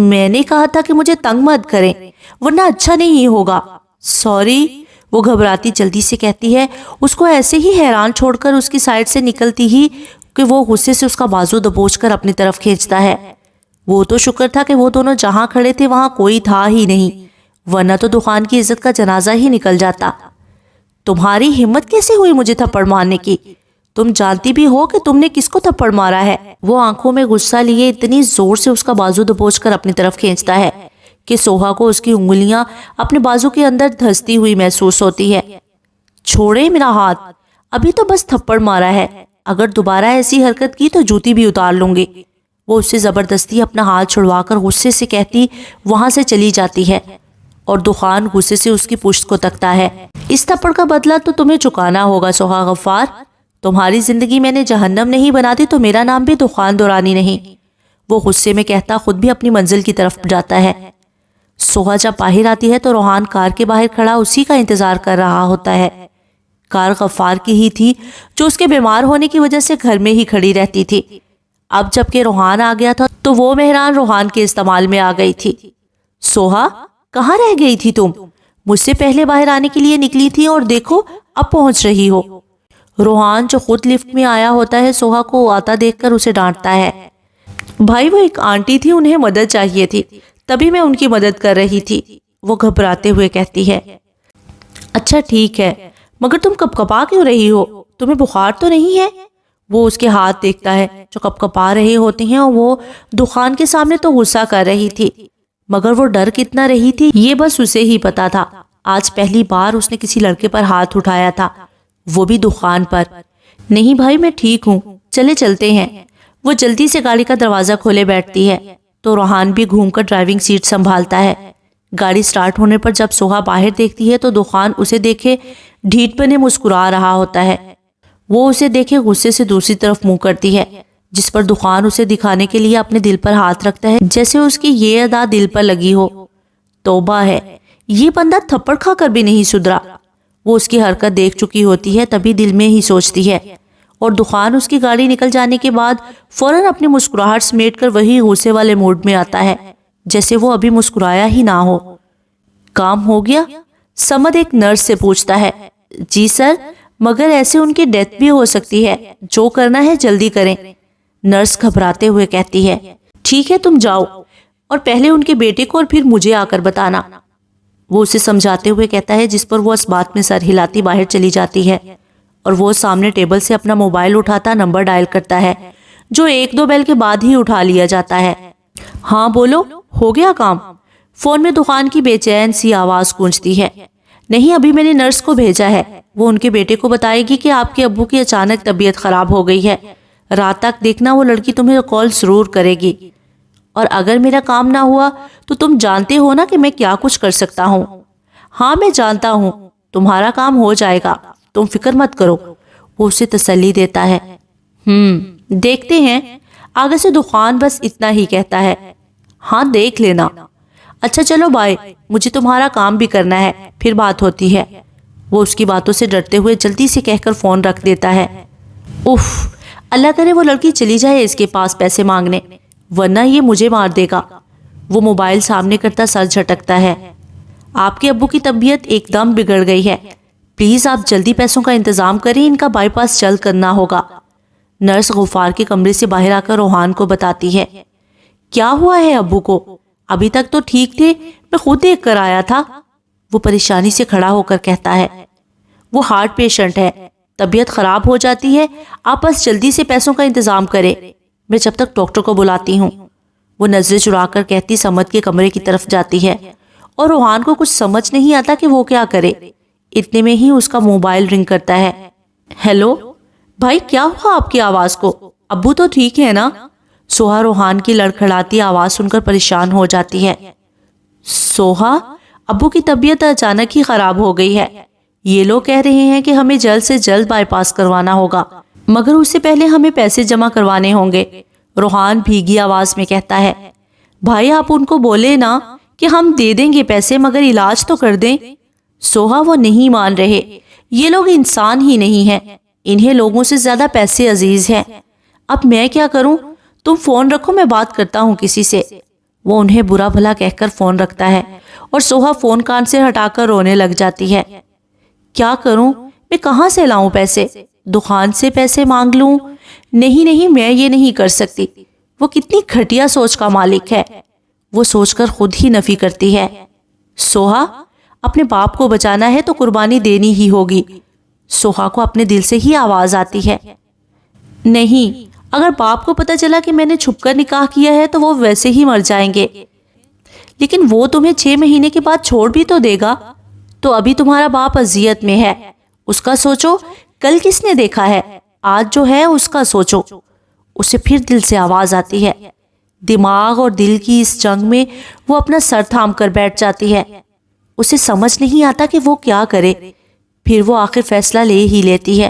میں نے کہا تھا کہ مجھے تنگ مت کریں ورنہ اچھا نہیں ہوگا۔ سوری، وہ گھبراتی جلدی سے کہتی ہے، اس کو ایسے ہی حیران چھوڑ کر اس کی سائڈ سے نکلتی ہی کہ وہ غصے سے اس کا بازو دبوچ کر اپنی طرف کھینچتا ہے۔ وہ تو شکر تھا کہ وہ دونوں جہاں کھڑے تھے وہاں کوئی تھا ہی نہیں، ورنہ تو دخان کی عزت کا جنازہ ہی نکل جاتا۔ تمہاری ہمت کیسے ہوئی مجھے تھپڑ مارنے کی؟ تم جانتی بھی ہو کہ تم نے کس کو تھپڑ مارا ہے؟ وہ آنکھوں میں غصہ لیے اتنی زور سے اس کا بازو دبوچ کر اپنی طرف کھینچتا ہے کہ سوہا کو اس کی انگلیاں اپنے بازو کے اندر دھستی ہوئی محسوس ہوتی ہے۔ چھوڑے میرا ہاتھ، ابھی تو بس تھپڑ مارا ہے، اگر دوبارہ ایسی حرکت کی تو جوتی بھی اتار لوں گی۔ وہ اس سے زبردستی اپنا ہاتھ چھڑوا کر غصے سے کہتی وہاں سے چلی جاتی ہے، اور دخان غصے سے اس کی پشت کو تکتا ہے۔ اس تھپڑ کا بدلہ تو تمہیں چکانا ہوگا سوہا غفار، تمہاری زندگی میں نے جہنم نہیں بنا دی تو میرا نام بھی دخان دورانی نہیں، وہ غصے میں کہتا خود بھی اپنی منزل کی طرف جاتا ہے۔ سوہا جب باہر آتی ہے تو روحان کار کے باہر کھڑا اسی کا انتظار کر رہا ہوتا ہے۔ کار غفار کی ہی تھی جو اس کے بیمار ہونے کی وجہ سے گھر میں ہی کھڑی رہتی تھی۔ اب جب کہ روحان آ گیا تھا تو وہ مہران روحان کے استعمال میں آ گئی تھی۔ سوہا، کہاں رہ گئی تھی تم؟ مجھ سے پہلے باہر آنے کے لیے نکلی تھی اور دیکھو اب پہنچ رہی ہو۔ روحان جو خود لفٹ میں آیا ہوتا ہے سوہا کو آتا دیکھ کر اسے ڈانٹتا ہے۔ بھائی وہ ایک آنٹی تھی، انہیں مدد چاہیے تھی، تبھی میں ان کی مدد کر رہی تھی، وہ گھبراتے ہوئے کہتی ہے۔ اچھا ٹھیک ہے، مگر تم کپکپا کیوں رہی ہو؟ تمہیں بخار تو نہیں ہے؟ وہ اس کے ہاتھ دیکھتا ہے جو کپکپا رہے ہوتے ہیں، اور وہ دخان کے سامنے تو غصہ کر رہی تھی، مگر وہ ڈر کتنا رہی تھی یہ بس اسے ہی پتا تھا۔ آج پہلی بار اس نے کسی لڑکے پر ہاتھ اٹھایا تھا، وہ بھی دخان پر۔ نہیں بھائی میں ٹھیک ہوں، چلے چلتے ہیں۔ وہ جلدی سے گاڑی کا دروازہ کھولے بیٹھتی ہے تو روحان بھی گھوم کر ڈرائیونگ سیٹ سنبھالتا ہے۔ گاڑی سٹارٹ ہونے پر جب سوہا باہر دیکھتی ہے تو دخان اسے دیکھے ڈھیٹ بنے مسکرا رہا ہوتا ہے۔ وہ اسے دیکھے غصے سے دوسری طرف منہ کرتی ہے، جس پر دخان اسے دکھانے کے لیے اپنے دل پر ہاتھ رکھتا ہے جیسے اس کی یہ ادا دل پر لگی ہو۔ توبہ ہے، یہ بندہ تھپڑ کھا کر بھی نہیں سدھرا۔ وہ اس کی حرکت دیکھ چکی ہوتی ہے تبھی دل میں ہی سوچتی ہے، اور دخان اس کی گاڑی نکل جانے کے بعد فوراً اپنی مسکراہٹ سمیٹ کر وہی غصے والے موڈ میں آتا ہے جیسے وہ ابھی مسکرایا ہی نہ ہو۔ کام ہو گیا؟ سمد ایک نرس سے پوچھتا ہے۔ جی سر، مگر ایسے ان کی ڈیتھ بھی ہو سکتی ہے، جو کرنا ہے جلدی کریں، نرس گھبراتے ہوئے کہتی ہے۔ ٹھیک ہے تم جاؤ، اور پہلے ان کے بیٹے کو اور پھر مجھے آ کر بتانا، وہ اسے سمجھاتے ہوئے کہتا ہے، جس پر وہ اس بات میں سر ہلاتی باہر چلی جاتی ہے، اور وہ سامنے ٹیبل سے اپنا موبائل اٹھاتا نمبر ڈائل کرتا ہے جو 1-2 بیل کے بعد ہی اٹھا لیا جاتا ہے۔ ہاں بولو، ہو گیا کام؟ فون میں دخان کی بے چین سی آواز گونجتی ہے۔ نہیں، ابھی میں نے نرس کو بھیجا ہے، وہ ان کے بیٹے کو بتائے گی کہ آپ کے ابو کی اچانک طبیعت خراب ہو گئی ہے، رات تک دیکھنا وہ لڑکی تمہیں کال ضرور کرے گی، اور اگر میرا کام نہ ہوا تو تم جانتے ہو نا کہ میں کیا کچھ کر سکتا ہوں۔ ہاں میں جانتا ہوں، تمہارا کام ہو جائے گا، تم فکر مت کرو، وہ اسے تسلی دیتا ہے۔ دیکھتے ہیں، آگے سے دخان بس اتنا ہی کہتا ہے، ہاں دیکھ لینا۔ اچھا چلو بائے، مجھے تمہارا کام بھی کرنا ہے، پھر بات ہوتی ہے۔ وہ اس کی باتوں سے ڈرتے ہوئے جلدی سے کہہ کر فون رکھ دیتا ہے۔ اف، اللہ کرے وہ لڑکی چلی جائے اس کے پاس پیسے مانگنے، ورنہ یہ مجھے مار دے گا۔ وہ موبائل سامنے کرتا سر جھٹکتا ہے۔ آپ کے ابو کی طبیعت ایک دم بگڑ گئی ہے، پلیز آپ جلدی پیسوں کا انتظام کریں، ان کا بائی پاس جلد کرنا ہوگا۔ نرس غفار کے کمرے سے باہر آ کر روحان کو بتاتی ہے۔ کیا ہوا ہے ابو کو؟ ابھی تک تو ٹھیک تھے، میں خود دیکھ کر آیا تھا۔ وہ پریشانی سے کھڑا ہو کر کہتا ہے، وہ ہارٹ پیشنٹ ہے، طبیعت خراب ہو جاتی ہے، آپ بس جلدی سے پیسوں کا انتظام کریں، میں جب تک ڈاکٹر کو بلاتی ہوں۔ وہ نظریں چرا کر کہتی سمت کے کمرے کی طرف جاتی ہے، اور روحان کو کچھ سمجھ نہیں آتا کہ وہ کیا کرے۔ اتنے میں ہی اس کا موبائل رنگ کرتا ہے۔ ہیلو بھائی، کیا ہوا آپ کی آواز کو؟ ابو تو ٹھیک ہے نا؟ سوہا روحان کی لڑکھڑاتی آواز سن کر پریشان ہو جاتی ہے۔ سوہا، ابو کی طبیعت اچانک ہی خراب ہو گئی ہے، یہ لوگ کہہ رہے ہیں کہ ہمیں جلد سے جلد بائی پاس کروانا ہوگا، مگر اس سے پہلے ہمیں پیسے جمع کروانے ہوں گے۔ روحان بھیگی آواز میں کہتا ہے۔ بھائی آپ ان کو بولے نا کہ ہم دے دیں گے پیسے، مگر علاج تو کر دیں۔ سوہا، وہ نہیں مان رہے، یہ لوگ انسان ہی نہیں ہیں، انہیں لوگوں سے زیادہ پیسے عزیز ہیں۔ اب میں کیا کروں؟ تم فون رکھو، میں بات کرتا ہوں کسی سے۔ وہ انہیں برا بھلا کہہ کر فون رکھتا ہے، اور سوہا فون کان سے ہٹا کر رونے لگ جاتی ہے۔ کیا کروں؟ میں کہاں سے لاؤں پیسے؟ دکان سے پیسے مانگ لوں؟ نہیں، میں یہ نہیں کر سکتی۔ وہ کتنی گھٹیا سوچ کا مالک ہے، وہ سوچ کر خود ہی نفی کرتی ہے۔ سوہا، اپنے باپ کو بچانا ہے تو قربانی دینی ہی ہوگی۔ سوہا کو اپنے دل سے ہی آواز آتی ہے۔ نہیں، اگر باپ کو پتہ چلا کہ میں نے چھپ کر نکاح کیا ہے تو وہ ویسے ہی مر جائیں گے، لیکن وہ تمہیں 6 مہینے کے بعد چھوڑ بھی تو دے گا۔ تو ابھی تمہارا باپ اذیت میں ہے، اس کا سوچو، کل کس نے دیکھا ہے، آج جو ہے اس کا سوچو۔ اسے پھر دل سے آواز آتی ہے۔ دماغ اور دل کی اس جنگ میں وہ اپنا سر تھام کر بیٹھ جاتی ہے۔ اسے سمجھ نہیں آتا کہ وہ کیا کرے۔ پھر وہ آخر فیصلہ لے ہی لیتی ہے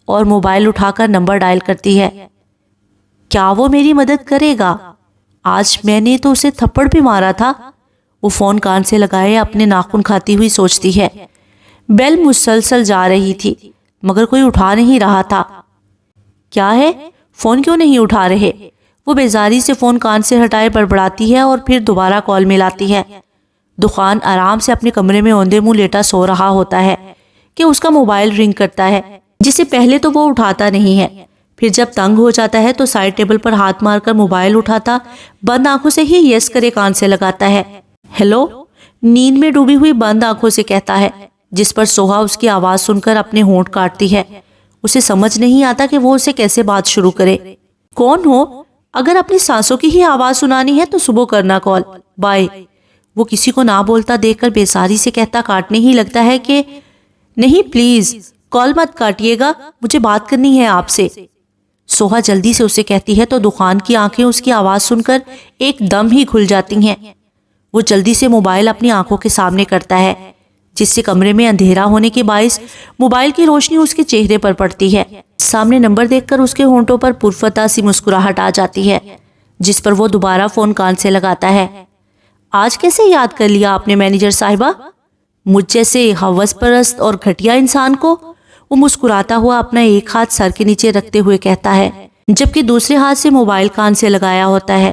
اور موبائل اٹھا کر نمبر ڈائل کرتی ہے۔ کیا وہ میری مدد کرے گا؟ آج میں نے تو اسے تھپڑ بھی مارا تھا۔ وہ فون کان سے لگائے اپنے ناخن کھاتی ہوئی سوچتی ہے۔ بیل مسلسل جا رہی تھی، مگر کوئی اٹھا نہیں رہا تھا۔ کیا ہے؟ فون کیوں نہیں اٹھا رہے؟ وہ بیزاری سے فون کان سے ہٹائے بڑبڑاتی ہے اور پھر دوبارہ کال ملاتی ہے۔ دخان آرام سے اپنے کمرے میں اوندے منہ لیٹا سو رہا ہوتا ہے کہ اس کا موبائل رنگ کرتا ہے، جسے پہلے تو وہ اٹھاتا نہیں ہے، پھر جب تنگ ہو جاتا ہے تو سائڈ ٹیبل پر ہاتھ مار کر موبائل اٹھاتا بند آنکھوں سے ہی یس کرے کان سے لگاتا ہے۔ ہیلو، نیند میں ڈوبی ہوئی بند آنکھوں سے کہتا ہے، جس پر سوہا اس کی آواز سن کر اپنے ہونٹ کاٹتی ہے۔ اسے سمجھ نہیں آتا کہ وہ اسے کیسے بات شروع کرے۔ کون ہو؟ اگر اپنی سانسوں کی ہی آواز سنانی ہے تو صبح کرنا کال، بائے۔ وہ کسی کو نہ بولتا دیکھ کر بیساری سے کہتا کاٹنے ہی لگتا ہے کہ نہیں پلیز کال مت کاٹیے گا، مجھے بات کرنی ہے آپ سے۔ سوہا جلدی سے اسے کہتی ہے تو دخان کی آنکھیں اس کی آواز سن کر ایک دم ہی کھل جاتی ہیں۔ وہ جلدی سے موبائل اپنی آنکھوں کے سامنے کرتا ہے، جس سے کمرے میں اندھیرا ہونے کے باعث موبائل کی روشنی اس کے چہرے پر پڑتی ہے۔ سامنے نمبر دیکھ کر اس کے ہونٹوں پر پرفتح سی مسکراہٹ آ جاتی ہے، جس پر وہ دوبارہ فون کان سے لگاتا ہے۔ آج کیسے یاد کر لیا آپ نے مینیجر صاحبہ؟ مجھ جیسے ہوس پرست اور گھٹیا انسان کو؟ وہ مسکراتا ہوا اپنا ایک ہاتھ سر کے نیچے رکھتے ہوئے کہتا ہے، جبکہ دوسرے ہاتھ سے موبائل کان سے لگایا ہوتا ہے۔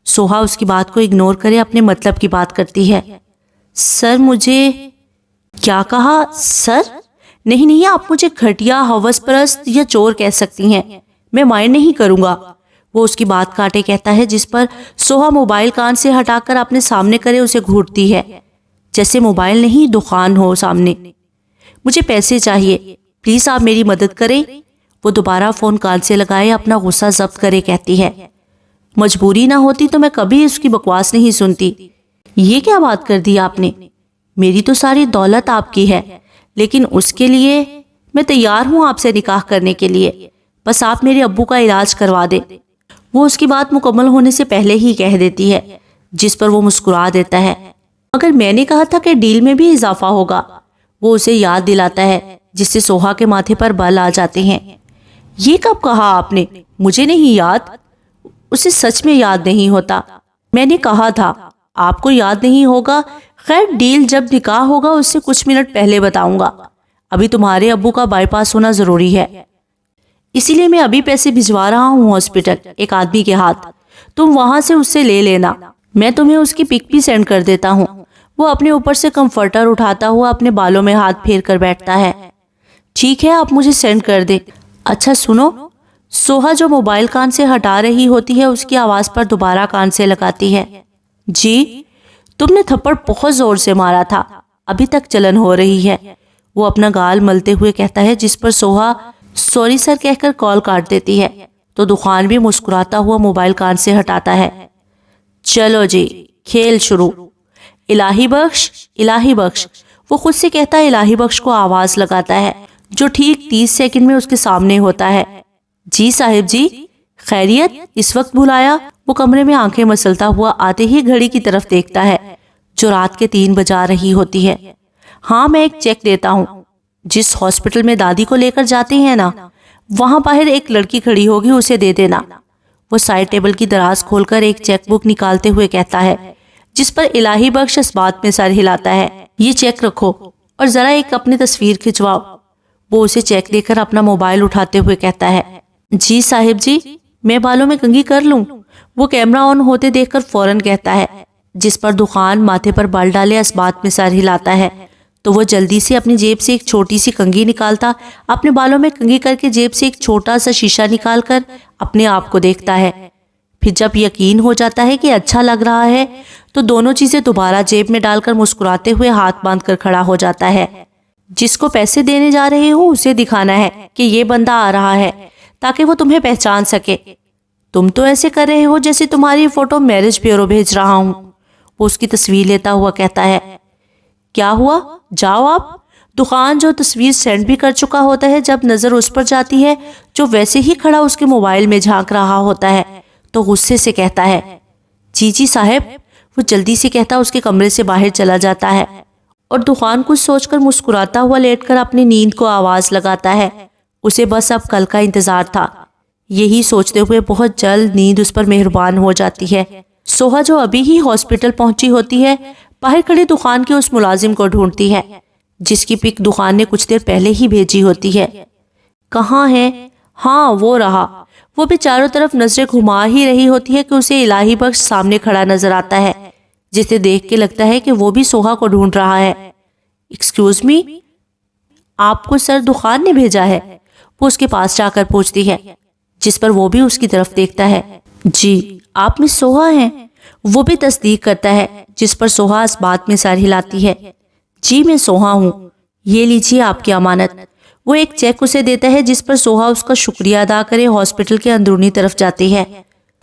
سوہا اس کی بات کو اگنور کرے اپنے مطلب کی بات کرتی ہے۔ سر مجھے… کیا کہا؟ سر؟ نہیں، آپ مجھے گھٹیا، ہوس پرست یا چور کہہ سکتی ہیں، میں مائنڈ نہیں کروں گا۔ وہ اس کی بات کاٹے کہتا ہے، جس پر سوہا موبائل کان سے ہٹا کر اپنے سامنے کرے اسے گھورتی ہے، جیسے موبائل نہیں دخان ہو سامنے۔ مجھے پیسے چاہیے، پلیز آپ میری مدد کریں۔ وہ دوبارہ فون کان سے لگائے اپنا غصہ ضبط کرے کہتی ہے، مجبوری نہ ہوتی تو میں کبھی اس کی بکواس نہیں سنتی۔ یہ کیا بات کر دی آپ نے؟ میری تو ساری دولت آپ کی ہے، لیکن اس کے لیے میں تیار ہوں آپ سے نکاح کرنے کے لیے، بس آپ میرے ابو کا علاج کروا دیں۔ وہ اس کی بات مکمل ہونے سے پہلے ہی کہہ دیتی ہے، جس پر وہ مسکرا دیتا ہے۔ مگر میں نے کہا تھا کہ ڈیل میں بھی اضافہ ہوگا، وہ اسے یاد دلاتا ہے، جس سے سوہا کے ماتھے پر بال آ جاتے ہیں۔ یہ کب کہا آپ نے؟ مجھے نہیں یاد۔ اسے سچ میں یاد نہیں ہوتا۔ میں نے کہا تھا آپ کو یاد نہیں ہوگا، خیر ڈیل جب نکاح ہوگا اس سے کچھ منٹ پہلے بتاؤں گا، ابھی تمہارے ابو کا بائی پاس ہونا ضروری ہے، اسی لیے میں ابھی پیسے بھجوا رہا ہوں ہاسپٹل ایک آدمی کے ہاتھ، تم وہاں سے اس سے لے لینا، میں تمہیں اس کی پک بھی سینڈ کر دیتا ہوں۔ وہ اپنے اوپر سے کمفرٹر اٹھاتا ہوا اپنے بالوں میں ہاتھ پھیر کر بیٹھتا ہے۔ ٹھیک ہے آپ مجھے سینڈ کر دے۔ اچھا سنو، سوہا جو موبائل کان سے ہٹا رہی ہوتی ہے اس کی آواز پر دوبارہ کان سے لگاتی ہے۔ جی، تم نے تھپڑ بہت زور سے مارا تھا، ابھی تک جلن ہو رہی ہے، وہ اپنا گال ملتے ہوئے کہتا ہے، جس پر سوہا سوری سر کہہ کر کال کاٹ دیتی ہے تو دخان بھی مسکراتا ہوا موبائل کان سے ہٹاتا ہے۔ چلو جی کھیل شروع، الہی بخش الہی بخش، وہ خود سے کہتا ہے، الہی بخش کو آواز لگاتا ہے جو ٹھیک 30 سیکنڈ میں اس کے سامنے ہوتا ہے۔ جی صاحب جی، خیریت، اس وقت بلایا؟ وہ کمرے میں آنکھیں مسلتا ہوا آتے ہی گھڑی کی طرف دیکھتا ہے جو رات کے 3 بجا رہی ہوتی ہے۔ ہاں میں ایک چیک دیتا ہوں، جس ہاسپٹل میں دادی کو لے کر جاتے ہیں نا، وہاں باہر ایک لڑکی کھڑی ہوگی، اسے دے دینا۔ وہ سائڈ ٹیبل کی دراز کھول کر ایک چیک بک نکالتے ہوئے کہتا ہے، جس پر الہی بخش اس بات میں سر ہلاتا ہے۔ یہ چیک رکھو اور ذرا ایک اپنی تصویر کھنچواؤ۔ وہ اسے چیک دے کر اپنا موبائل اٹھاتے ہوئے کہتا ہے، جی صاحب جی، میں بالوں میں کنگھی کر لوں؟ وہ کیمرہ آن ہوتے دیکھ کر فوراً کہتا ہے، جس پر دخان ماتھے پر بال ڈالے اس بات میں سر ہلاتا ہے تو وہ جلدی سے اپنی جیب سے ایک چھوٹی سی کنگھی نکالتا اپنے بالوں میں کنگھی کر کے جیب سے ایک چھوٹا سا شیشہ نکال کر اپنے آپ کو دیکھتا ہے۔ پھر جب یقین ہو جاتا ہے کہ اچھا لگ رہا ہے تو دونوں چیزیں دوبارہ جیب میں ڈال کر مسکراتے ہوئے ہاتھ باندھ کر کھڑا ہو جاتا ہے۔ جس کو پیسے دینے جا رہے ہو اسے دکھانا ہے کہ یہ بندہ آ رہا ہے تاکہ وہ تمہیں پہچان سکے۔ تم تو ایسے کر رہے ہو جیسے تمہاری فوٹو میرج بیورو بھیج رہا ہوں۔ وہ اس کی تصویر لیتا ہوا کہتا ہے، کیا ہوا، جاؤ آپ۔ دخان جو تصویر سینڈ بھی کر چکا ہوتا ہے، جب نظر اس پر جاتی ہے جو ویسے ہی کھڑا اس کے موبائل میں جھانک رہا ہوتا ہے تو غصے سے کہتا ہے، جی جی صاحب۔ وہ جلدی سے کہتا اس کے کمرے سے باہر چلا جاتا ہے اور دخان کچھ سوچ کر مسکراتا ہوا لیٹ کر اپنی نیند کو آواز لگاتا ہے۔ اسے بس اب کل کا انتظار تھا۔ یہی سوچتے ہوئے بہت جلد نیند اس پر مہربان ہو جاتی ہے۔ سوہا جو ابھی ہی ہاسپٹل پہنچی ہوتی ہے، باہر کھڑے دخان کے اس ملازم کو ڈھونڈتی ہے جس کی پک دخان نے کچھ دیر پہلے ہی بھیجی ہوتی ہے۔ کہاں ہے؟ ہاں وہ رہا۔ وہ بھی چاروں طرف نظریں گھما ہی رہی ہوتی ہے کہ اسے الہی بخش سامنے کھڑا نظر آتا ہے، جسے دیکھ کے لگتا ہے کہ وہ بھی سوہا کو ڈھونڈ رہا ہے۔ ایکسکیوز می، آپ کو سر دخان نے بھیجا ہے؟ وہ اس کے پاس جا کر پوچھتی ہے، جس پر وہ بھی اس کی طرف دیکھتا ہے۔ جی آپ مس سوہا ہیں؟ وہ بھی تصدیق کرتا ہے، جس پر سوہا اس بات میں سر ہلاتی ہے، جی میں سوہا ہوں، یہ لیجیے آپ کی امانت۔ وہ ایک چیک اسے دیتا ہے جس پر سوہا اس کا شکریہ ادا کرے ہاسپٹل کے اندرونی طرف جاتی ہے۔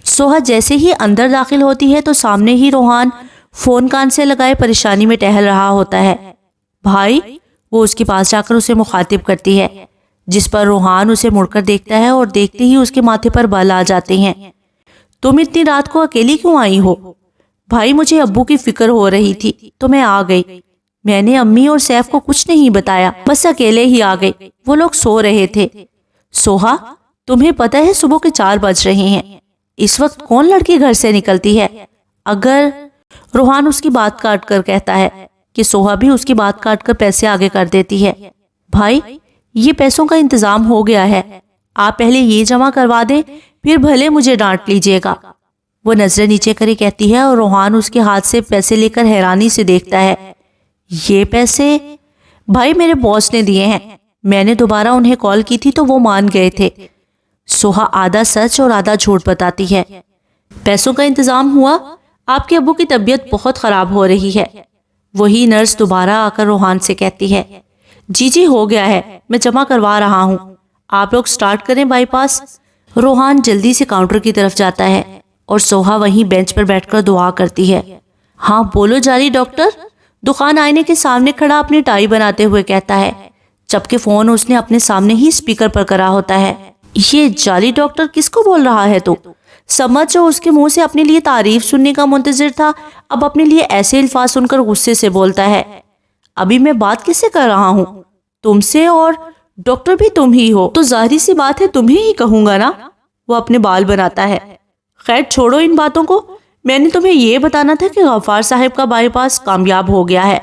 سوہا جیسے ہی اندر داخل ہوتی ہے تو سامنے ہی روحان فون کان سے لگائے پریشانی میں ٹہل رہا ہوتا ہے۔ بھائی، وہ اس کے پاس جا کر اسے مخاطب کرتی ہے، جس پر روحان اسے مڑ کر دیکھتا ہے اور دیکھتے ہی اس کے ماتھے پر بال آ جاتے ہیں۔ تم اتنی رات کو اکیلی کیوں آئی ہو؟ بھائی مجھے ابو کی فکر ہو رہی تھی تو میں آ گئی۔ میں نے امی اور سیف کو کچھ نہیں بتایا، بس اکیلے ہی آ گئی، وہ لوگ سو رہے تھے۔ سوہا تمہیں پتہ ہے صبح کے 4 بج رہے ہیں، اس وقت کون لڑکی گھر سے نکلتی ہے؟ اگر روحان اس کی بات کاٹ کر کہتا ہے کہ سوہا بھی اس کی بات کاٹ کر پیسے آگے کر دیتی ہے۔ بھائی یہ پیسوں کا انتظام ہو گیا ہے، آپ پہلے یہ جمع کروا دیں، پھر بھلے مجھے ڈانٹ لیجیے گا۔ وہ نظریں نیچے کرے کہتی ہے اور روحان اس کے ہاتھ سے پیسے لے کر حیرانی سے دیکھتا ہے۔ یہ پیسے بھائی میرے باس نے دیے ہیں، میں نے دوبارہ انہیں کال کی تھی تو وہ مان گئے تھے۔ سوہا آدھا سچ اور آدھا جھوٹ بتاتی ہے۔ پیسوں کا انتظام ہوا؟ آپ کے ابو کی طبیعت بہت خراب ہو رہی ہے، وہی نرس دوبارہ آ کر روحان سے کہتی ہے۔ جی جی ہو گیا ہے، میں جمع کروا رہا ہوں، آپ لوگ سٹارٹ کریں بائی پاس۔ روحان جلدی سے کاؤنٹر کی طرف جاتا ہے اور سوہا وہیں بینچ پر بیٹھ کر دعا کرتی ہے۔ ہاں بولو جاری ڈاکٹر، دخان آئینے کے سامنے کھڑا اپنی ٹائی بناتے ہوئے کہتا ہے، جبکہ فون اس نے اپنے سامنے ہی اسپیکر پر کرا ہوتا ہے۔ یہ جعلی ڈاکٹر کس کو بول رہا ہے تو؟ سمجھ جو اس کے منہ سے اپنے لیے تعریف سننے کا منتظر تھا، اب اپنے لیے ایسے الفاظ سن کر غصے سے بولتا ہے، ابھی میں بات کس سے کر رہا ہوں؟ تم سے، اور ڈاکٹر بھی تم ہی ہو تو ظاہری سی بات ہے تمہیں ہی کہوں گا نا۔ وہ اپنے بال بناتا ہے۔ خیر چھوڑو ان باتوں کو، میں نے تمہیں یہ بتانا تھا کہ غفار صاحب کا بائی پاس کامیاب ہو گیا ہے۔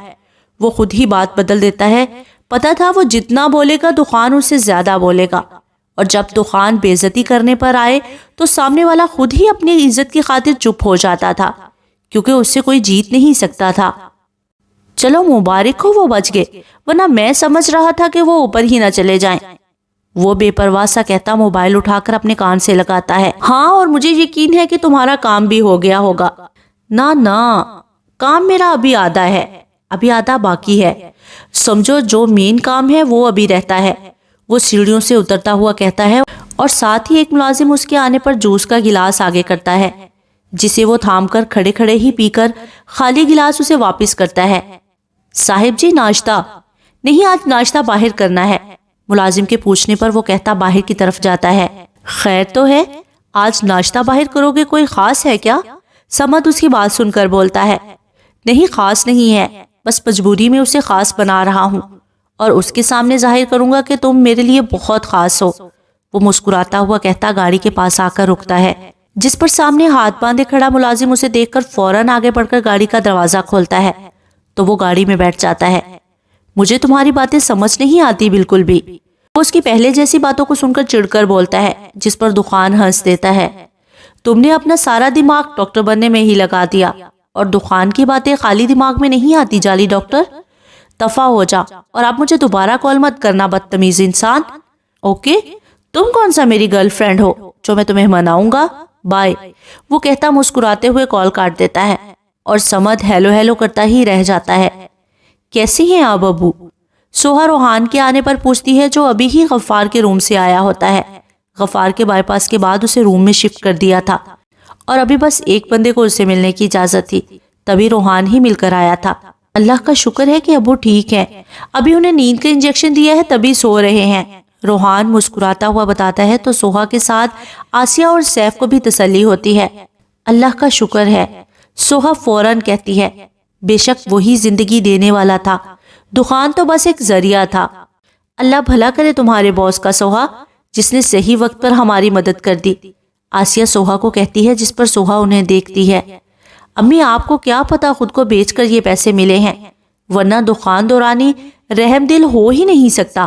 وہ خود ہی بات بدل دیتا ہے، پتا تھا وہ جتنا بولے گا دخان اس سے زیادہ بولے گا، اور جب دخان بے عزتی کرنے پر آئے تو سامنے والا خود ہی اپنی عزت کی خاطر چپ ہو جاتا تھا، کیونکہ اس سے کوئی جیت نہیں سکتا تھا۔ چلو مبارک ہو وہ بچ گئے، ورنہ میں سمجھ رہا تھا کہ وہ اوپر ہی نہ چلے جائیں۔ وہ بے پرواہ سا کہتا موبائل اٹھا کر اپنے کان سے لگاتا ہے۔ ہاں، اور مجھے یقین ہے کہ تمہارا کام بھی ہو گیا ہوگا۔ نہ کام میرا ابھی آدھا ہے، ابھی آدھا باقی ہے۔ سمجھو جو مین کام ہے وہ ابھی رہتا ہے۔ وہ سیڑھیوں سے اترتا ہوا کہتا ہے، اور ساتھ ہی ایک ملازم اس کے آنے پر جوس کا گلاس آگے کرتا ہے، جسے وہ تھام کر کھڑے کھڑے ہی پی کر خالی گلاس اسے واپس کرتا ہے۔ صاحب جی ناشتہ؟ نہیں، آج ناشتہ باہر کرنا ہے۔ ملازم کے پوچھنے پر وہ کہتا باہر کی طرف جاتا ہے۔ خیر تو ہے، آج ناشتہ باہر کرو گے، کوئی خاص ہے کیا؟ سمد اس کی بات سن کر بولتا ہے۔ نہیں، خاص نہیں ہے، بس مجبوری میں اسے خاص بنا رہا ہوں، اور اس کے سامنے ظاہر کروں گا کہ تم میرے لیے بہت خاص ہو۔ وہ مسکراتا ہوا کہتا گاڑی کے پاس آ کر رکتا ہے، جس پر سامنے ہاتھ باندھے کھڑا ملازم اسے دیکھ کر فوراً آگے بڑھ کر گاڑی کا دروازہ کھولتا ہے، تو وہ گاڑی میں بیٹھ جاتا ہے۔ مجھے تمہاری باتیں سمجھ نہیں آتی بالکل بھی۔ وہ اس کی پہلے جیسی باتوں کو سن کر چڑھ کر بولتا ہے، جس پر دخان ہنس دیتا ہے۔ تم نے اپنا سارا دماغ ڈاکٹر بننے میں ہی لگا دیا، اور دخان کی باتیں خالی دماغ میں نہیں آتی جعلی ڈاکٹر۔ دفع ہو جا، اور آپ مجھے دوبارہ کال مت کرنا بدتمیز انسان۔ اوکے، تم کون سا میری گرل فرینڈ ہو جو میں تمہیں مناؤں گا؟ بائے۔ وہ کہتا مسکراتے ہوئے کال کاٹ دیتا ہے، اور سمد ہیلو ہیلو کرتا ہی رہ جاتا ہے۔ کیسی ہیں آپ ابو؟ سوہا روحان کے آنے پر پوچھتی ہے، جو ابھی ہی غفار کے روم سے آیا ہوتا ہے۔ غفار کے بائی پاس کے بعد اسے روم میں شفٹ کر دیا تھا، اور ابھی بس ایک بندے کو اسے ملنے کی اجازت تھی، تبھی روحان ہی مل کر آیا تھا۔ اللہ کا شکر ہے کہ ابو ٹھیک ہے، ابھی انہیں نیند کا انجیکشن دیا ہے تبھی سو رہے ہیں، روحان مسکراتا ہوا بتاتا ہے، تو سوہا کے ساتھ آسیہ اور سیف کو بھی تسلی ہوتی ہے۔ اللہ کا شکر ہے، سوہا فوراً کہتی ہے۔ بے شک وہی زندگی دینے والا تھا، دخان تو بس ایک ذریعہ تھا۔ اللہ بھلا کرے تمہارے باس کا سوہا، جس نے صحیح وقت پر ہماری مدد کر دی، آسیہ سوہا کو کہتی ہے، جس پر سوہا انہیں دیکھتی ہے۔ امی آپ کو کیا پتا خود کو بیچ کر یہ پیسے ملے ہیں، ورنہ دخان دورانی رحم دل ہو ہی نہیں سکتا۔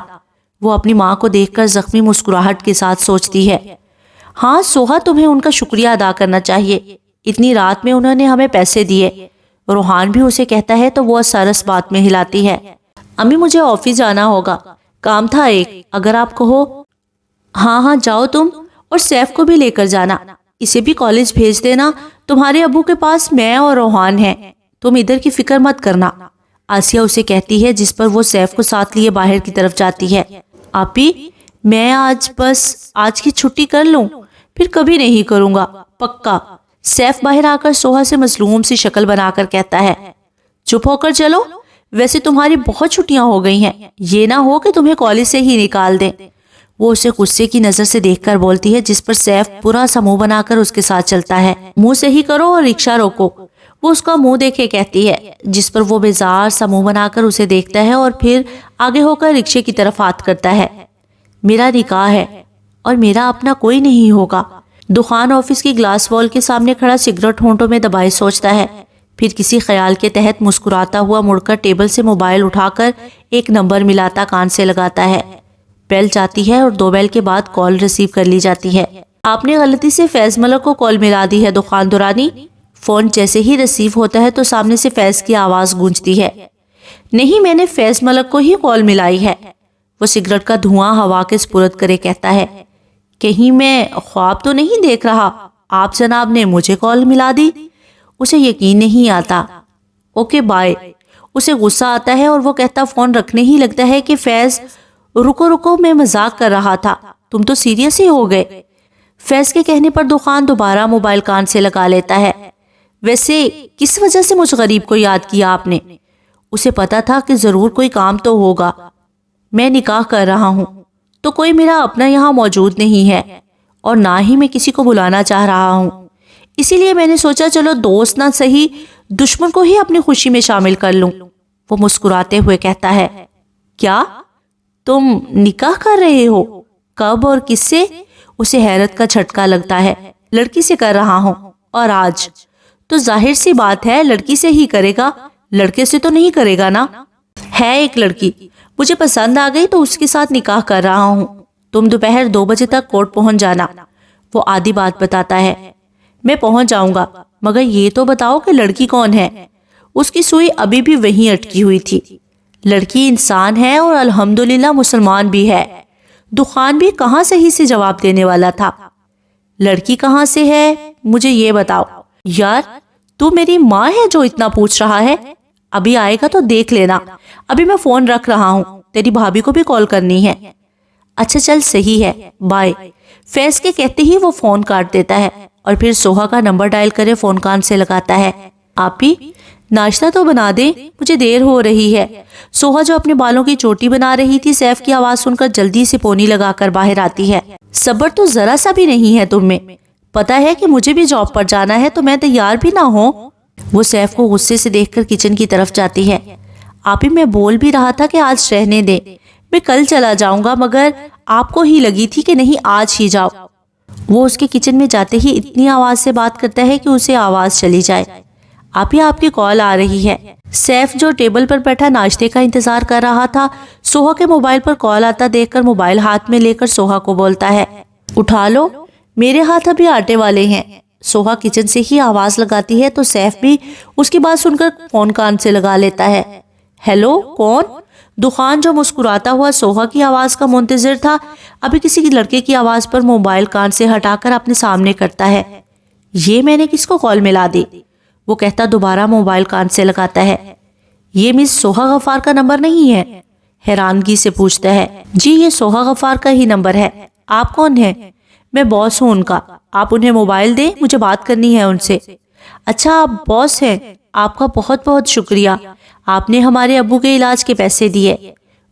وہ اپنی ماں کو دیکھ کر زخمی مسکراہٹ کے ساتھ سوچتی ہے، ہاں سوہا تمہیں ان کا شکریہ ادا کرنا چاہیے، اتنی رات میں انہوں نے ہمیں پیسے دیے۔ روحان بھی اسے کہتا ہے، تو وہ سرس بات میں ہلاتی ہے۔ امی مجھے آفس جانا ہوگا، کام تھا ایک، اگر آپ کہو۔ ہاں جاؤ تم، اور سیف کو بھی لے کر جانا، اسے بھی کالج بھیج دینا، تمہارے ابو کے پاس میں اور روحان ہیں، تم ادھر کی فکر مت کرنا، آسیہ اسے کہتی ہے، جس پر وہ سیف کو ساتھ لیے باہر کی طرف جاتی ہے۔ آپی میں آج کی چھٹی کر لوں، پھر کبھی نہیں کروں گا پکا۔ سیف باہر آ کر سوہا سے مظلوم سی شکل بنا کر کہتا ہے، چپ ہو کر چلو، ویسے تمہاری بہت چھٹیاں ہو گئی ہیں، یہ نہ ہو کہ تمہیں کالج سے ہی نکال دیں۔ وہ اسے غصے کی نظر سے دیکھ کر بولتی ہے، جس پر سیف برا سا منہ بنا کر اس کے ساتھ چلتا ہے۔ منہ صحیح کرو اور رکشہ روکو، وہ اس کا منہ دیکھے کہتی ہے، جس پر وہ بیزار سا منہ بنا کر اسے دیکھتا ہے، اور پھر آگے ہو کر رکشے کی طرف ہاتھ کرتا ہے۔ میرا نکاح ہے، اور میرا اپنا کوئی نہیں ہوگا۔ دخان آفس کی گلاس وال کے سامنے کھڑا سگریٹ ہونٹوں میں دبائے سوچتا ہے، پھر کسی خیال کے تحت مسکراتا ہوا مڑ کر ٹیبل سے موبائل اٹھا کر ایک نمبر ملاتا کان سے لگاتا ہے۔ بیل جاتی ہے، اور 2 بیل کے بعد کال ریسیو کر لی جاتی ہے۔ آپ نے غلطی سے فیض ملک کو کال ملا دی ہے دخان دورانی۔ فون جیسے ہی ریسیو ہوتا ہے تو سامنے سے فیض کی آواز گونجتی ہے۔ نہیں، میں نے فیض ملک کو ہی کال ملائی ہے۔ وہ سگریٹ کا دھواں ہوا کے سپرد کرے کہتا ہے، کہیں میں خواب تو نہیں دیکھ رہا، آپ جناب نے مجھے کال ملا دی؟ اسے یقین نہیں آتا۔ Okay bye. اسے غصہ آتا ہے، اور وہ کہتا فون رکھنے ہی لگتا ہے کہ فیض رکو میں مذاق کر رہا تھا، تم تو سیریس ہی ہو گئے۔ فیض کے کہنے پر دخان دوبارہ موبائل کان سے لگا لیتا ہے۔ ویسے کس وجہ سے مجھ غریب کو یاد کیا آپ نے؟ اسے پتا تھا کہ ضرور کوئی کام تو ہوگا۔ میں نکاح کر رہا ہوں، تو کوئی میرا اپنا یہاں موجود نہیں ہے، اور نہ ہی میں کسی کو بلانا چاہ رہا ہوں، اسی لیے میں نے سوچا چلو دوست نہ صحیح دشمن کو ہی اپنی خوشی میں شامل کر لوں۔ وہ مسکراتے ہوئے کہتا ہے، کیا تم نکاح کر رہے ہو؟ کب اور کس سے؟ اسے حیرت کا جھٹکا لگتا ہے، لڑکی سے کر رہا ہوں، اور آج تو ظاہر سی بات ہے لڑکی سے ہی کرے گا، لڑکے سے تو نہیں کرے گا نا۔ ہے ایک لڑکی، مجھے پسند آ گئی تو اس کے ساتھ نکاح کر رہا ہوں، تم دوپہر 2 بجے تک کورٹ پہنچ جانا۔ وہ آدھی بات بتاتا ہے۔ میں پہنچ جاؤں گا، مگر یہ تو بتاؤ کہ لڑکی کون ہے؟ اس کی سوئی ابھی بھی وہیں اٹکی ہوئی تھی۔ لڑکی انسان ہے اور الحمدللہ مسلمان بھی ہے۔ دخان بھی کہاں صحیح سے جواب دینے والا تھا۔ لڑکی کہاں سے ہے مجھے یہ بتاؤ۔ یار تو میری ماں ہے جو اتنا پوچھ رہا ہے؟ ابھی آئے گا تو دیکھ لینا، ابھی میں فون رکھ رہا ہوں، تیری بھابھی کو بھی کال کرنی ہے۔ اچھا چل صحیح ہے، بائے۔ فیض کے کہتے ہی وہ فون کاٹ دیتا ہے اور پھر سوہا کا نمبر ڈائل کرے فون کان سے لگاتا ہے۔ آپی ناشتہ تو بنا دے، مجھے دیر ہو رہی ہے۔ سوہا جو اپنے بالوں کی چوٹی بنا رہی تھی سیف کی آواز سن کر جلدی سے پونی لگا کر باہر آتی ہے۔ صبر تو ذرا سا بھی نہیں ہے تم میں، پتا ہے کہ مجھے بھی جاب پر جانا ہے تو میں تیار بھی نہ ہوں۔ وہ سیف کو غصے سے دیکھ کر کچن کی طرف جاتی ہے۔ آپی میں بول بھی رہا تھا کہ آج رہنے دے، میں کل چلا جاؤں گا، مگر آپ کو ہی لگی تھی کہ نہیں آج ہی جاؤ۔ وہ اس کے کچن میں جاتے ہی اتنی آواز سے بات کرتا ہے کہ اسے آواز چلی جائے۔ آپی آپ کی کال آ رہی ہے۔ سیف جو ٹیبل پر بیٹھا ناشتے کا انتظار کر رہا تھا، سوہا کے موبائل پر کال آتا دیکھ کر موبائل ہاتھ میں لے کر سوہا کو بولتا ہے، اٹھا لو، میرے ہاتھ ابھی آٹے والے ہیں۔ سوہا کچن سے ہی آواز لگاتی ہے تو سیف بھی اس کی بات سن کر فون کان سے لگا لیتا ہے۔ ہیلو کون؟ دخان جو مسکراتا ہوا سوہا کی آواز کا منتظر تھا ابھی کسی لڑکے کی آواز پر موبائل کان سے ہٹا کر اپنے سامنے کرتا ہے۔ یہ میں نے کس کو کال ملا دی؟ وہ کہتا دوبارہ موبائل کان سے لگاتا ہے۔ یہ مس سوہا غفار کا نمبر نہیں ہے؟ حیرانگی سے پوچھتا ہے۔ جی یہ سوہا غفار کا ہی نمبر ہے۔ آپ کون ہیں؟ میں باس ہوں ان کا، آپ انہیں موبائل دیں، مجھے بات کرنی ہے ان سے۔ اچھا آپ باس ہیں، آپ کا بہت بہت شکریہ، آپ نے ہمارے ابو کے علاج کے پیسے دیے،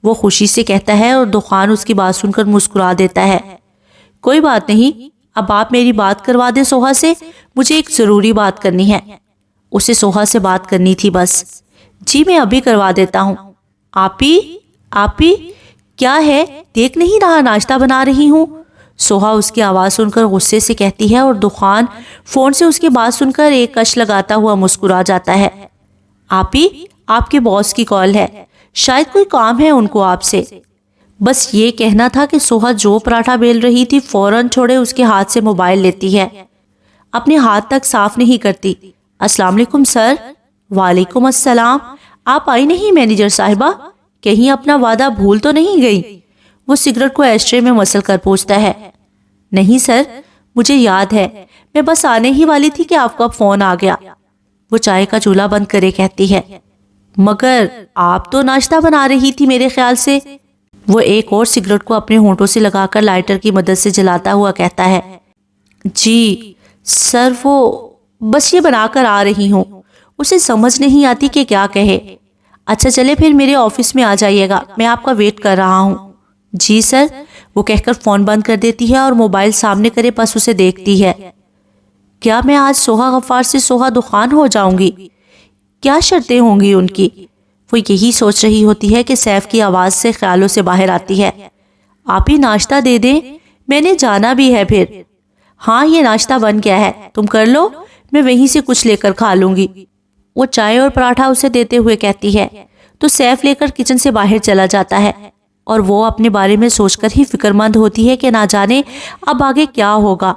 وہ خوشی سے کہتا ہے اور دخان اس کی بات سن کر مسکرا دیتا ہے۔ کوئی بات نہیں، اب آپ میری بات کروا دیں سوہا سے، مجھے ایک ضروری بات کرنی ہے۔ اسے سوہا سے بات کرنی تھی بس۔ جی میں ابھی کروا دیتا ہوں۔ آپی کیا ہے، دیکھ نہیں رہا ناشتہ بنا رہی ہوں؟ سوہا اس کی آواز سن کر غصے سے کہتی ہے اور دخان فون سے اس کی بات سن کر ایک کش لگاتا ہوا مسکرا جاتا ہے۔ آپی آپ کے باس کی کال ہے، شاید کوئی کام ہے ان کو آپ سے۔ بس یہ کہنا تھا کہ سوہا جو پراٹھا بیل رہی تھی فوراً چھوڑے اس کے ہاتھ سے موبائل لیتی ہے، اپنے ہاتھ تک صاف نہیں کرتی۔ السلام علیکم سر۔ وعلیکم السلام۔ آپ آئی نہیں مینیجر صاحبہ، کہیں اپنا وعدہ بھول تو نہیں گئی؟ وہ سگریٹ کو ایشٹرے میں مسل کر پوچھتا ہے۔ نہیں سر مجھے یاد ہے، میں بس آنے ہی والی تھی کہ آپ کا فون آ گیا۔ وہ چائے کا چولہا بند کرے کہتی ہے، مگر آپ تو ناشتہ بنا رہی تھی میرے خیال سے۔ وہ ایک اور سگریٹ کو اپنے ہونٹوں سے لگا کر لائٹر کی مدد سے جلاتا ہوا کہتا ہے، جی سر وہ بس یہ بنا کر آ رہی ہوں، اسے سمجھ نہیں آتی کہ کیا کہے۔ اچھا چلے پھر میرے آفس میں آ جائیے گا، میں آپ کا ویٹ کر رہا ہوں۔ جی سر، وہ کہہ کر فون بند کر دیتی ہے اور موبائل سامنے کرے پس اسے دیکھتی ہے۔ کیا میں آج سوہا غفار سے سوہا دخان ہو جاؤں گی؟ کیا شرطیں ہوں گی ان کی؟ وہ یہی سوچ رہی ہوتی ہے کہ سیف کی آواز سے خیالوں سے باہر آتی ہے۔ آپ ہی ناشتہ دے دیں، میں نے جانا بھی ہے پھر۔ ہاں یہ ناشتہ بن گیا ہے، تم کر لو، میں وہیں سے کچھ لے کر کھا لوں گی۔ وہ چائے اور پراٹھا اسے دیتے ہوئے کہتی ہے تو سیف لے کر کچن سے باہر چلا جاتا ہے اور وہ اپنے بارے میں سوچ کر ہی فکر مند ہوتی ہے کہ نہ جانے اب آگے کیا ہوگا،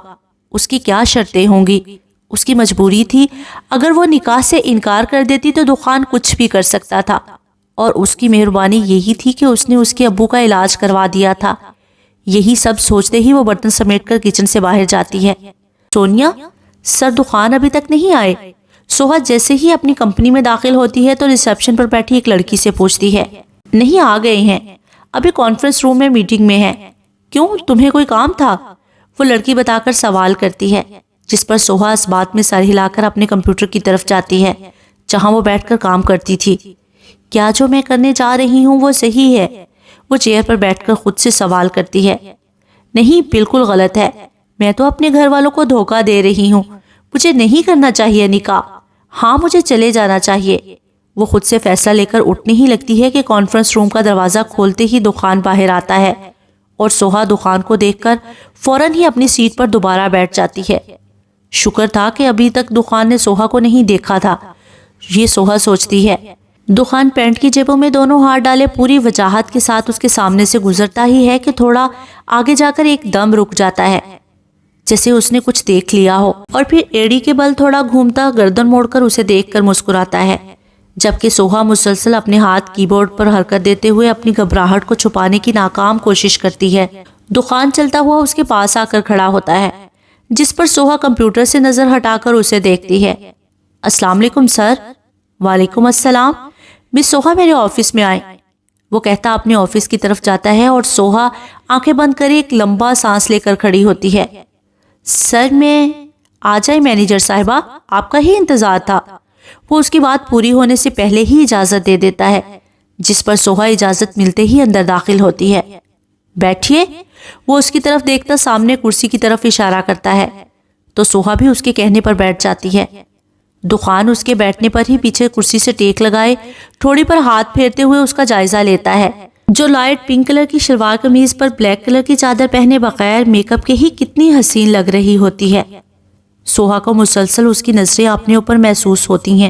اس کی کیا شرطیں ہوں گی۔ اس کی مجبوری تھی، اگر وہ نکاح سے انکار کر دیتی تو دخان کچھ بھی کر سکتا تھا، اور اس کی مہربانی یہی تھی کہ اس نے اس کے ابو کا علاج کروا دیا تھا۔ یہی سب سوچتے ہی وہ برتن سمیٹ کر کچن سے باہر جاتی ہے۔ سونیا سر دخان ابھی تک نہیں آئے؟ سوہا جیسے ہی اپنی کمپنی میں داخل ہوتی ہے تو ریسیپشن پر بیٹھی ایک لڑکی سے پوچھتی ہے، نہیں آ گئے ہیں، ابھی کانفرنس روم میں میٹنگ میں ہے۔ کیوں تمہیں کوئی کام تھا؟ وہ لڑکی بتا کر سوال کرتی ہے، جس پر سوہا اس بات میں سر ہلا کر اپنے کمپیوٹر کی طرف جاتی ہے جہاں وہ بیٹھ کر کام کرتی تھی۔ کیا جو میں کرنے جا رہی ہوں وہ صحیح ہے؟ وہ چیئر پر بیٹھ کر خود سے سوال کرتی ہے۔ نہیں بالکل غلط ہے، میں تو اپنے گھر والوں کو دھوکہ دے رہی ہوں، مجھے نہیں کرنا چاہیے نکاح، ہاں مجھے چلے جانا چاہیے۔ وہ خود سے فیصلہ لے کر اٹھنے ہی لگتی ہے کہ کانفرنس روم کا دروازہ کھولتے ہی دخان باہر آتا ہے اور سوہا دخان کو دیکھ کر فوراً ہی اپنی سیٹ پر دوبارہ بیٹھ جاتی ہے۔ شکر تھا کہ ابھی تک دخان نے سوہا کو نہیں دیکھا تھا، یہ سوہا سوچتی ہے۔ دخان پینٹ کی جیبوں میں دونوں ہاتھ ڈالے پوری وجاہت کے ساتھ اس کے سامنے سے گزرتا ہی ہے کہ تھوڑا آگے جا کر ایک دم رک جاتا ہے، جیسے اس نے کچھ دیکھ لیا ہو، اور پھر ایڑی کے بل تھوڑا گھومتا گردن موڑ کر اسے دیکھ کر مسکراتا ہے، جبکہ سوہا مسلسل اپنے ہاتھ کی بورڈ پر حرکت دیتے ہوئے اپنی گھبراہٹ کو چھپانے کی ناکام کوشش کرتی ہے۔ دخان چلتا ہوا اس کے پاس آ کر کھڑا ہوتا ہے، جس پر سوہا کمپیوٹر سے نظر ہٹا کر اسے دیکھتی ہے۔ السلام علیکم سر۔ وعلیکم السلام۔ مس سوہا میرے آفس میں آئیں، وہ کہتا اپنے آفس کی طرف جاتا ہے، اور سوہا آنکھیں بند کر ایک لمبا سانس لے کر کھڑی ہوتی ہے۔ سر میں آ جائیں مینیجر صاحبہ، آپ کا ہی انتظار تھا۔ وہ اس کی بات پوری ہونے سے پہلے ہی اجازت دے دیتا ہے، جس پر سوہا اجازت ملتے ہی اندر داخل ہوتی ہے۔ بیٹھیے، وہ اس کی طرف دیکھتا سامنے کرسی کی طرف اشارہ کرتا ہے، تو سوہا بھی اس کے کہنے پر بیٹھ جاتی ہے۔ دخان اس کے بیٹھنے پر ہی پیچھے کرسی سے ٹیک لگائے ٹھوڑی پر ہاتھ پھیرتے ہوئے اس کا جائزہ لیتا ہے، جو لائٹ پنک کلر کی شلوار قمیض پر بلیک کلر کی چادر پہنے بغیر میک اپ کے ہی کتنی حسین لگ رہی ہوتی ہے۔ سوہا کو مسلسل اس کی نظریں اپنے اوپر محسوس ہوتی ہیں،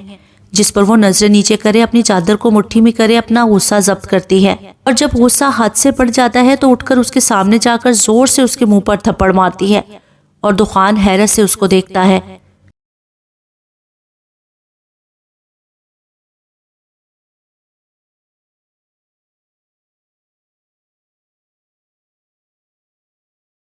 جس پر وہ نظریں نیچے کرے اپنی چادر کو مٹھی میں کرے اپنا غصہ ضبط کرتی ہے، اور جب غصہ حد سے بڑھ جاتا ہے تو اٹھ کر اس کے سامنے جا کر زور سے اس کے منہ پر تھپڑ مارتی ہے، اور دخان حیرت سے اس کو دیکھتا ہے۔